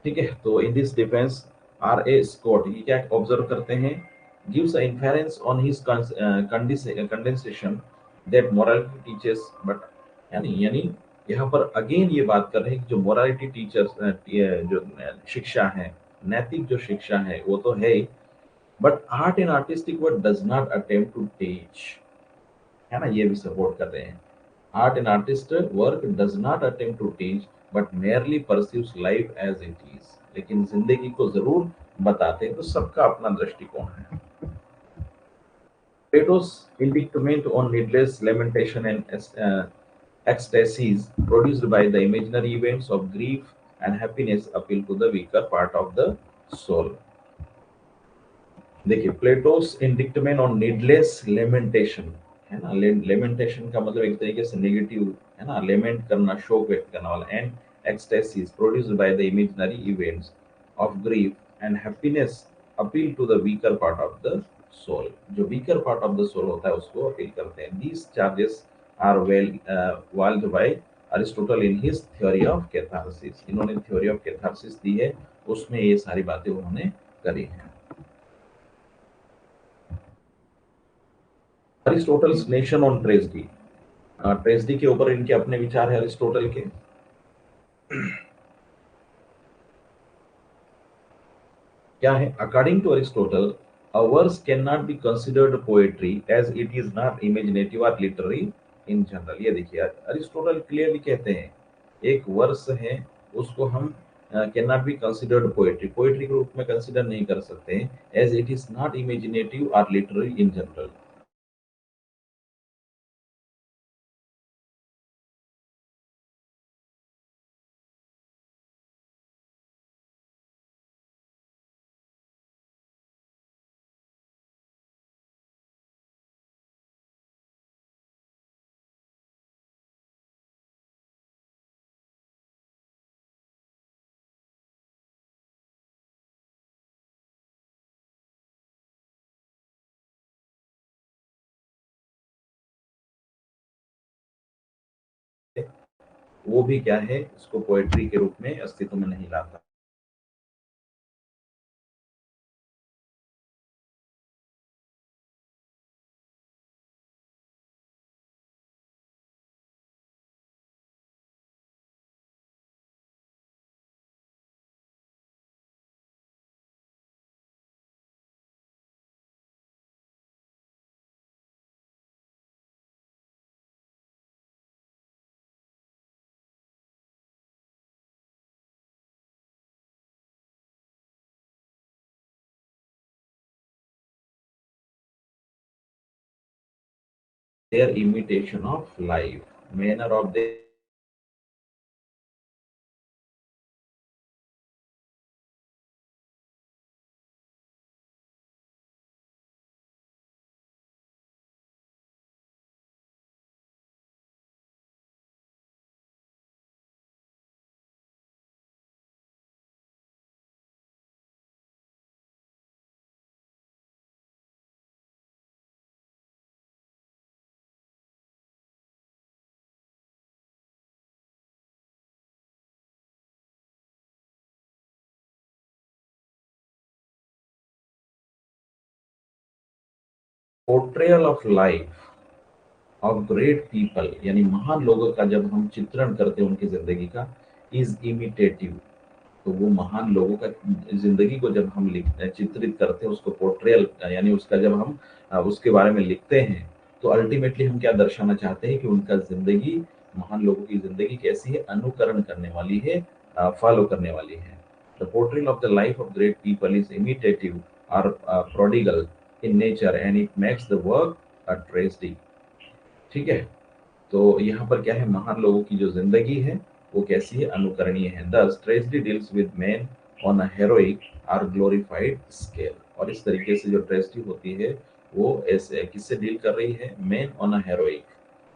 ठीक है, तो in this defence R A Scott ये क्या observe करते हैं, gives a inference on his condensation that morality teachers but, यानी यहाँ पर अगेन ये बात कर रहे हैं कि जो मोरालिटी टीचर्स जो शिक्षा है, नैतिक जो शिक्षा है वो तो है ही, but art and artistic work does not attempt to teach, है ना, ये भी सपोर्ट कर रहे हैं। Art and artist work does not attempt to teach but merely perceives life as it is, लेकिन जिंदगी को जरूर बताते हैं, तो सबका अपना दृष्टिकोण है। Plato's indictment on needless lamentation and ecstasies produced by the imaginary events of grief and happiness appeal to the weaker part of the soul। देखिए, plateaus indictment on needless lamentation है ना, लेमेंटेशन का मतलब एक तरीके से नेगेटिव है ना, लेमेंट करना, शोक व्यक्त करने वाला, and ecstasies produced by the imaginary events of grief and happiness appeal to the weaker part of the soul, जो weaker part of the soul होता है उसको अपील करते हैं। These charges are well walled by Aristotle in his theory of catharsis, इन्होंने theory of catharsis दी है, उसमें ये सारी बातें उन्होंने करी हैं। Aristotle's nation on tragedy, tragedy के ऊपर इनके अपने विचार है अरिस्टोटल के। क्या है, according to Aristotle a verse can not be considered poetry as it is not imaginative और लिटरेरी इन जनरल। ये देखिए, अरिस्टोटल क्लियरली कहते हैं एक वर्स है उसको हम can not be considered poetry, poetry के रूप में कंसिडर नहीं कर सकते हैं, as it is not imaginative और लिटरेरी इन जनरल। वो भी क्या है, इसको पोएट्री के रूप में अस्तित्व में नहीं लाता। Their imitation of life, manner of their portrayal of life of great people, यानी महान लोगों का जब हम चित्रण करते हैं उनकी जिंदगी का, इज इमिटेटिव, तो वो महान लोगों का जिंदगी को जब हम लिखते हैं, चित्रित करते हैं, उसको पोर्ट्रेयल यानी उसका जब हम उसके बारे में लिखते हैं, तो अल्टीमेटली हम क्या दर्शाना चाहते हैं कि उनका जिंदगी, महान लोगों की जिंदगी कैसी है, अनुकरण करने वाली है, फॉलो करने वाली है। The portrayal of the life of great people is imitative और prodigal in nature and it makes the work a tragedy. ठीक है। तो यहाँ पर क्या है, महान लोगों की जो जिंदगी है वो कैसी है, अनुकरणीय है। Thus tragedy deals with man on a heroic or glorified scale. और इस तरीके से जो ट्रेजेडी होती है वो ऐसे किससे डील कर रही है, मैन ऑन अ हेरोइक,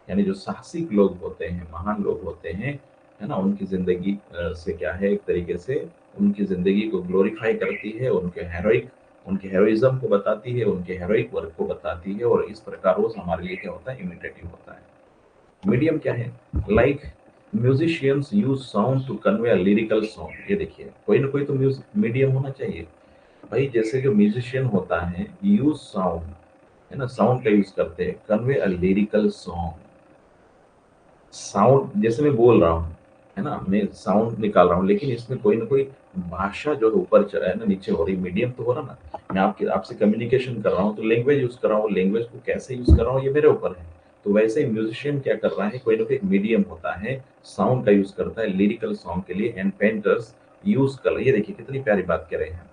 यानी जो साहसिक लोग होते हैं, महान लोग होते हैं, है ना, उनकी जिंदगी से क्या है, एक तरीके से उनकी जिंदगी को ग्लोरीफाई करती है, उनके हेरोइक, उनके हेरोइज्म को बताती है, उनके हेरोइक वर्क को बताती है, और इस प्रकार वो हमारे लिए क्या होता है, इमिटेटिव होता है। मीडियम क्या है, like musicians use sound to convey a lyrical song. ये देखिए, कोई ना कोई तो म्यूजिक मीडियम होना चाहिए भाई। जैसे जो म्यूजिशियन होता है, यूज साउंड, है ना, साउंड का यूज करते हैं, convey a lyrical song. Sound जैसे मैं बोल रहा हूँ, है ना, मैं साउंड निकाल रहा हूँ, लेकिन इसमें कोई ना कोई भाषा जो है ऊपर चढ़ा है ना, नीचे हो रही, मीडियम तो हो रहा ना। मैं आपके आपसे कम्युनिकेशन कर रहा हूँ तो लैंग्वेज यूज कर रहा हूँ, लैंग्वेज को कैसे यूज कर रहा हूँ ये मेरे ऊपर है। तो वैसे ही म्यूजिशियन क्या कर रहा है, कोई ना कोई मीडियम होता है, साउंड का यूज करता है लिरिकल सॉन्ग के लिए। एंड पेंटर्स यूज कलर, ये देखिए कितनी प्यारी बात कर रहे हैं।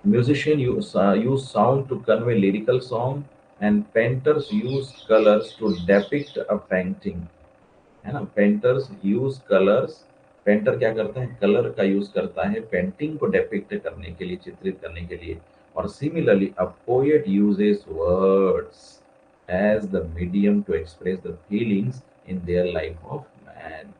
Musicians use sound to convey lyrical song, and painters use colors to depict a painting, है ना। पेंटर्स यूज कलर्स, पेंटर क्या करता है, कलर का यूज करता है पेंटिंग को डेपिक्ट करने के लिए, चित्रित करने के लिए। और similarly a poet uses words as the medium to express the feelings in their life of man.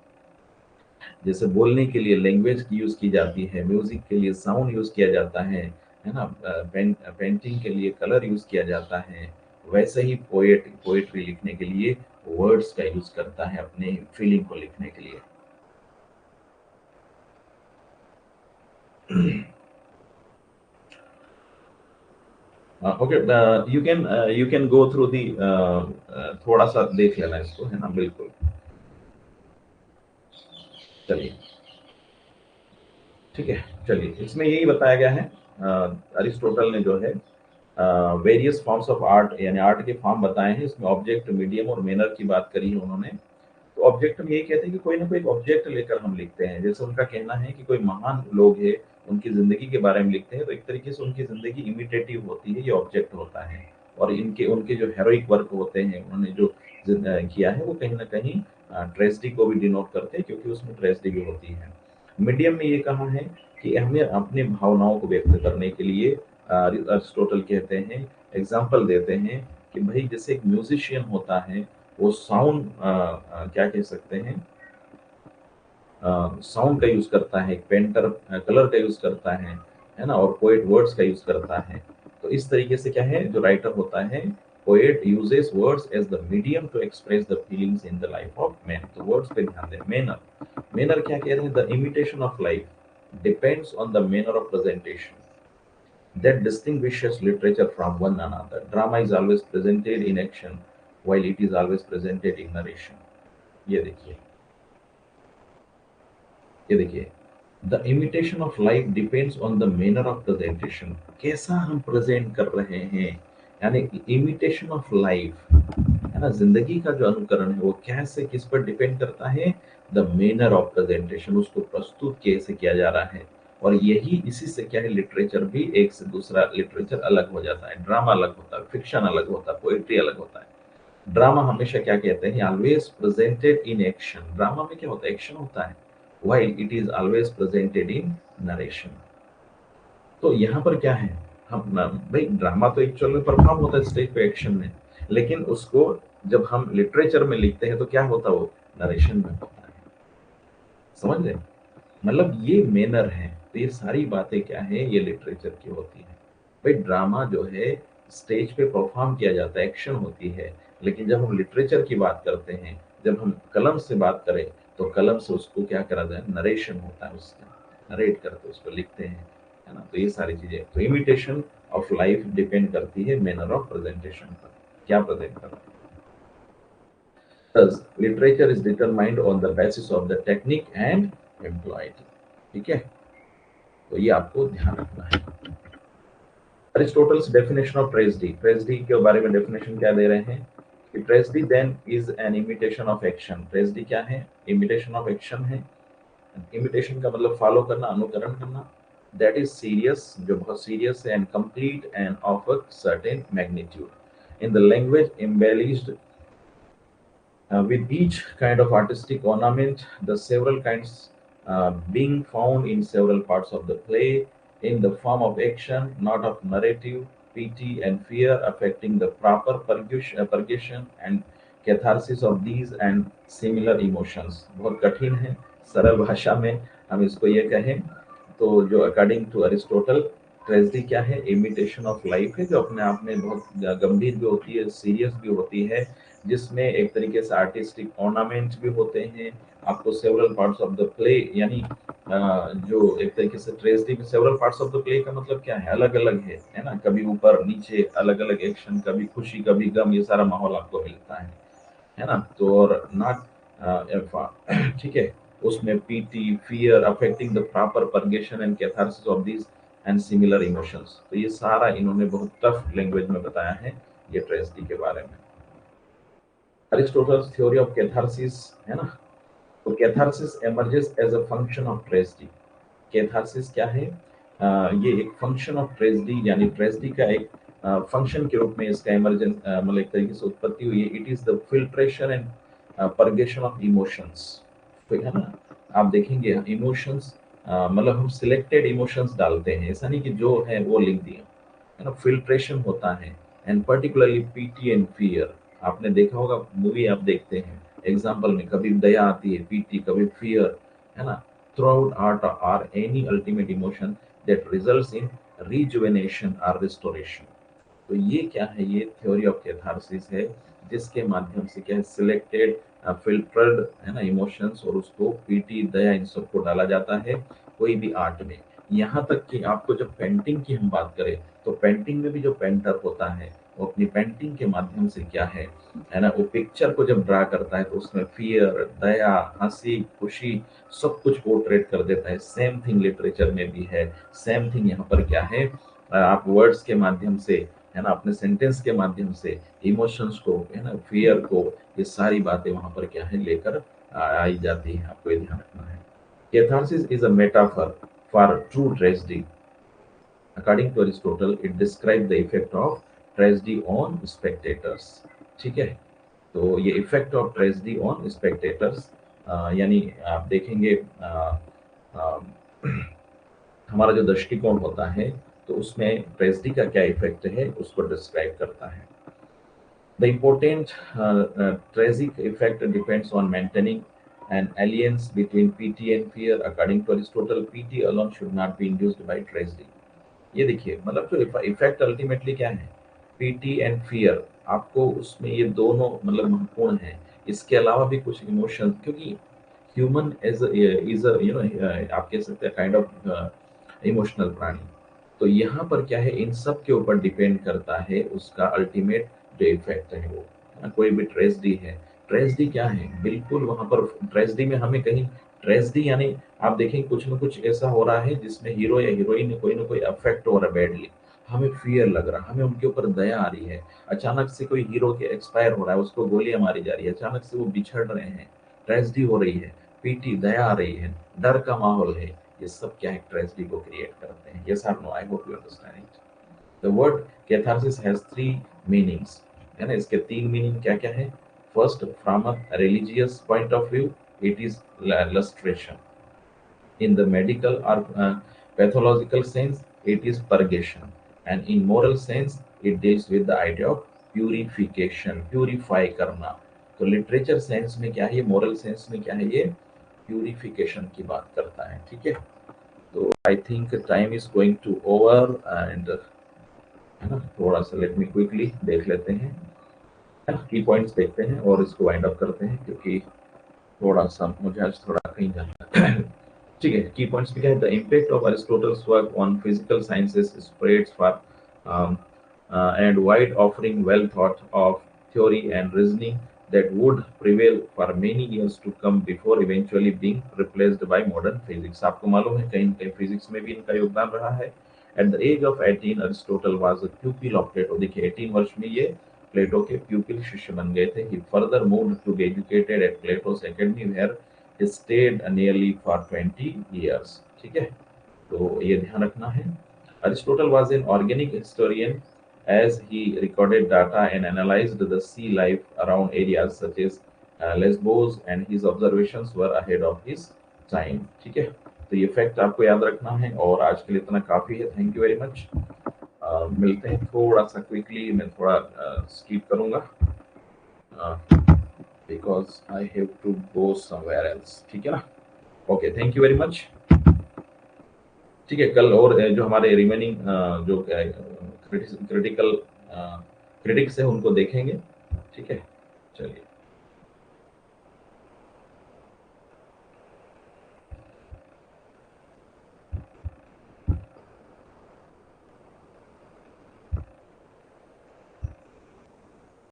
जैसे बोलने के लिए लैंग्वेज की यूज की जाती है, म्यूजिक के लिए साउंड यूज किया जाता है ना, पेंटिंग के लिए कलर यूज किया जाता है, वैसे ही पोएट्री लिखने के लिए वर्ड्स का यूज करता है अपने फीलिंग को लिखने के लिए। Okay, you can go through the, थोड़ा सा देख लेना इसको, है ना, बिल्कुल। चलिए, ठीक है। चलिए, इसमें यही बताया गया है, अरिस्टोटल ने जो है वेरियस फॉर्म्स ऑफ आर्ट, यानी आर्ट के फॉर्म बताए हैं। इसमें ऑब्जेक्ट, मीडियम और मैनर की बात करी है उन्होंने। तो ऑब्जेक्ट में यही कहते हैं कि कोई ना कोई एक ऑब्जेक्ट लेकर हम लिखते हैं। जैसे उनका कहना है कि कोई महान लोग है, उनकी जिंदगी के बारे में लिखते हैं, तो एक तरीके से उनकी जिंदगी इमिटेटिव होती है, ये ऑब्जेक्ट होता है। और इनके उनके जो हेरोइक वर्क होते हैं, उन्होंने जो किया है, वो कहीं ना कहीं ट्रेजेडी को भी डिनोट करते हैं, क्योंकि उसमें ट्रेजेडी भी होती है। मीडियम में ये कहा है कि हमें अपने भावनाओं को व्यक्त करने के लिए अरिस्टोटल कहते हैं, एग्जाम्पल देते हैं कि भाई जैसे एक म्यूजिशियन होता है, वो साउंड क्या कह सकते हैं, साउंड का यूज करता है, एक पेंटर कलर का यूज करता है ना, और पोएट वर्ड्स का यूज करता है। तो इस तरीके से क्या है, जो राइटर होता है, poet uses words as the medium to express the feelings in the life of man. तो वर्ड्स पे ध्यान दें। मैनर, मैनर क्या कह रहे हैं, the imitation of life depends on the manner of presentation that distinguishes literature from one another. Drama is always presented in action, while it is always presented in narration. ये देखिए, ये देखिए, the imitation of life depends on the manner of presentation. कैसा हम present कर रहे हैं, यानी इमिटेशन ऑफ लाइफ, है ना, जिंदगी का जो अनुकरण है वो कैसे, किस पर डिपेंड करता है, द मैनर ऑफ प्रेजेंटेशन, उसको प्रस्तुत कैसे किया जा रहा है। और यही इसी से क्या है, लिटरेचर भी एक से दूसरा लिटरेचर अलग हो जाता है। ड्रामा अलग होता है, फिक्शन अलग होता है, पोएट्री अलग होता है। ड्रामा हमेशा क्या कहते हैं, always presented in action. Drama में क्या होता है, एक्शन होता है, while it is always presented in narration। तो यहाँ पर क्या है, हम भाई ड्रामा तो एक्चुअल में परफॉर्म होता है स्टेज पे एक्शन में, लेकिन उसको जब हम लिटरेचर में लिखते हैं तो क्या होता है, वो नरेशन में होता है। समझ रहे, मतलब ये मेनर है। तो ये सारी बातें क्या है, ये लिटरेचर की होती है। भाई ड्रामा जो है स्टेज पे परफॉर्म किया जाता है, एक्शन होती है, लेकिन जब हम लिटरेचर की बात करते हैं, जब हम कलम से बात करें, तो कलम से उसको क्या करा जाए, नरेशन होता है, उसका नरेट करते उसको लिखते हैं, है ना। तो ये सारी चीजें, तो इमिटेशन ऑफ लाइफ डिपेंड करती है मैनर ऑफ प्रेजेंटेशन पर, क्या प्रेजेंट करते हैं। Thus, literature is determined on the basis of the technique and employed। ठीक है, तो ये आपको ध्यान रखना है। Aristotle's definition of tragedy, tragedy के बारे में डेफिनेशन क्या दे रहे हैं कि tragedy then is an imitation of action. Tragedy क्या है, इमिटेशन ऑफ एक्शन है। इमिटेशन का मतलब फॉलो करना, अनुकरण करना। दैट इज सीरियस, जो बहुत सीरियस है, and complete end of a certain magnitude in the language embellished with each kind of artistic ornament, the several kinds being found in several parts of the play in the form of action, not of narrative, pity, and fear, affecting the proper purgation and catharsis of these and similar emotions. बहुत कठिन है, सरल भाषा में हम इसको ये कहें तो जो अकॉर्डिंग टू अरिस्टोटल ट्रेजेडी क्या है, इमिटेशन ऑफ लाइफ है, जो अपने आप में बहुत गंभीर भी होती है, सीरियस भी होती है, जिसमें एक तरीके से आर्टिस्टिक ऑर्नामेंट भी होते हैं। आपको several parts of the play यानी जो एक तरीके से ट्रेजेडी में several parts of the play का मतलब क्या है, अलग अलग है ना, कभी ऊपर नीचे अलग अलग एक्शन, कभी खुशी कभी गम, ये सारा माहौल आपको मिलता है ना। तो और नॉट ठीक है, उसमें PT fear affecting the proper purgation and catharsis of this and similar emotions, तो ये सारा इन्होंने बहुत टफ लैंग्वेज में बताया है ये ट्रेजेडी के बारे में। अरिस्टोटल्स थ्योरी ऑफ कैथारसिस है ना, तो catharsis emerges as a function of tragedy. Catharsis क्या है, ये एक फंक्शन ऑफ ट्रेजेडी, यानी ट्रेजेडी का एक फंक्शन के रूप में इसका इमर्जन मतलब एक तरीके से उत्पत्ति हुई है। It is the filtration and purgation of emotions, तो है ना। आप देखेंगे इमोशंस मतलब हम सिलेक्टेड इमोशंस डालते हैं, ऐसा नहीं कि जो है वो लिख दिया, है ना। फिल्ट्रेशन होता है and particularly PT and fear. आपने देखा होगा मूवी आप देखते हैं, एग्जाम्पल में कभी दया आती है, पीटी, कभी फियर, है ना। Throughout art or any ultimate emotion that results in rejuvenation और रिस्टोरेशन। तो ये क्या है, ये थ्योरी ऑफ कैथारसिस है, जिसके माध्यम से क्या है, सिलेक्टेड फिल्टर्ड है ना इमोशंस, और उसको पीटी दया इन सबको डाला जाता है कोई भी आर्ट में। यहाँ तक कि आपको जब पेंटिंग की हम बात करें, तो पेंटिंग में भी जो पेंटर होता है वो अपनी पेंटिंग के माध्यम से क्या है ना, वो पिक्चर को जब ड्रा करता है तो उसमें फियर, दया, हंसी, खुशी सब कुछ पोर्ट्रेट कर देता है। सेम थिंग लिटरेचर में भी है, सेम थिंग यहाँ पर क्या है, आप वर्ड्स के माध्यम से है ना, अपने सेंटेंस के माध्यम से इमोशंस को है ना, फियर को, ये सारी बातें वहां पर क्या है लेकर आई जाती है, आपको ये ध्यान रखना है। Catharsis is a metaphor for true tragedy. According to Aristotle it describe the effect of tragedy on spectators. ठीक है, तो ये effect of tragedy on spectators, यानी आप देखेंगे आ, हमारा जो दृष्टिकोण होता है तो उसमें ट्रेजेडी का क्या इफेक्ट है उसको डिस्क्राइब करता है। The important tragic effect depends on maintaining an alliance between pity and fear. According to Aristotle, pity alone should not be induced by tragedy. ये देखिए, मतलब जो इफेक्ट अल्टीमेटली क्या है, पीटी एंड फियर, आपको उसमें ये दोनों मतलब महत्वपूर्ण है। इसके अलावा भी कुछ इमोशन, क्योंकि ह्यूमन इज आप कह सकते हैं काइंड ऑफ इमोशनल प्राणी। तो यहाँ पर क्या है, इन सब के ऊपर डिपेंड करता है उसका अल्टीमेट जो इफेक्ट है वो, है ना। कोई भी ट्रेजेडी है, ट्रेजेडी क्या है, बिल्कुल वहां पर ट्रेजेडी में हमें कहीं ट्रेजेडी यानी आप देखें कुछ ना कुछ ऐसा हो रहा है जिसमें हीरो या हीरोइन ने कोई अफेक्ट हो रहा है बैडली, हमें फियर लग रहा है, हमें उनके ऊपर दया आ रही है। अचानक से कोई हीरो के एक्सपायर हो रहा है, उसको गोलियां मारी जा रही है, अचानक से वो बिछड़ रहे हैं, ट्रेजेडी हो रही है, पीटी दया आ रही है, डर का माहौल है, ये सब क्या है, ट्रेजेडी को क्रिएट करते हैं। यस और no, I hope you understand it. The word catharsis has three meanings, है ना। इसके तीन मीनिंग क्या क्या है। First, from a religious point of view it is lustration. In the medical or pathological sense, it is purgation, and in moral sense, it deals with the idea of purification, purify करना। तो literature sense में क्या है, ये moral sense में क्या है, ये प्यूरिफिकेशन की बात करता है। ठीक है, तो I think time is going to over and है ना, थोड़ा सा लेट मी क्विकली देख लेते हैं, की पॉइंट्स देखते हैं और इसको वाइंड अप करते हैं, क्योंकि थोड़ा सा मुझे आज थोड़ा कहीं जाना है। ठीक है, की पॉइंट्स भी क्या है, the impact of Aristotle's work on physical sciences spreads far and wide offering well thought of theory and reasoning that would prevail for many years to come before eventually being replaced by modern physics। आपको मालूम है कहीं कहीं physics में भी इनका योगदान रहा है। At the age of 18 Aristotle was a pupil of Plato. देखिए 18 वर्ष में ये प्लेटो के प्यूपिल शिष्य बन गए थे। He further moved to be educated at Plato's Academy where he stayed nearly for 20 years। ठीक है, तो ये ध्यान रखना है। Aristotle was an organic historian as he recorded data and analyzed the sea life around areas such as Lesbos and his observations were ahead of his time. ठीक है, तो ये फैक्ट आपको याद रखना है, और आज के लिए इतना काफी है। Thank you very much. मिलते हैं थोड़ा सा क्विकली, मैं थोड़ा स्किप करूंगा because I have to go somewhere else. ठीक है ना, okay, thank you very much. ठीक है, कल और जो हमारे रिमेनिंग जो क्रिटिकल क्रिटिक्स है उनको देखेंगे। ठीक है, चलिए।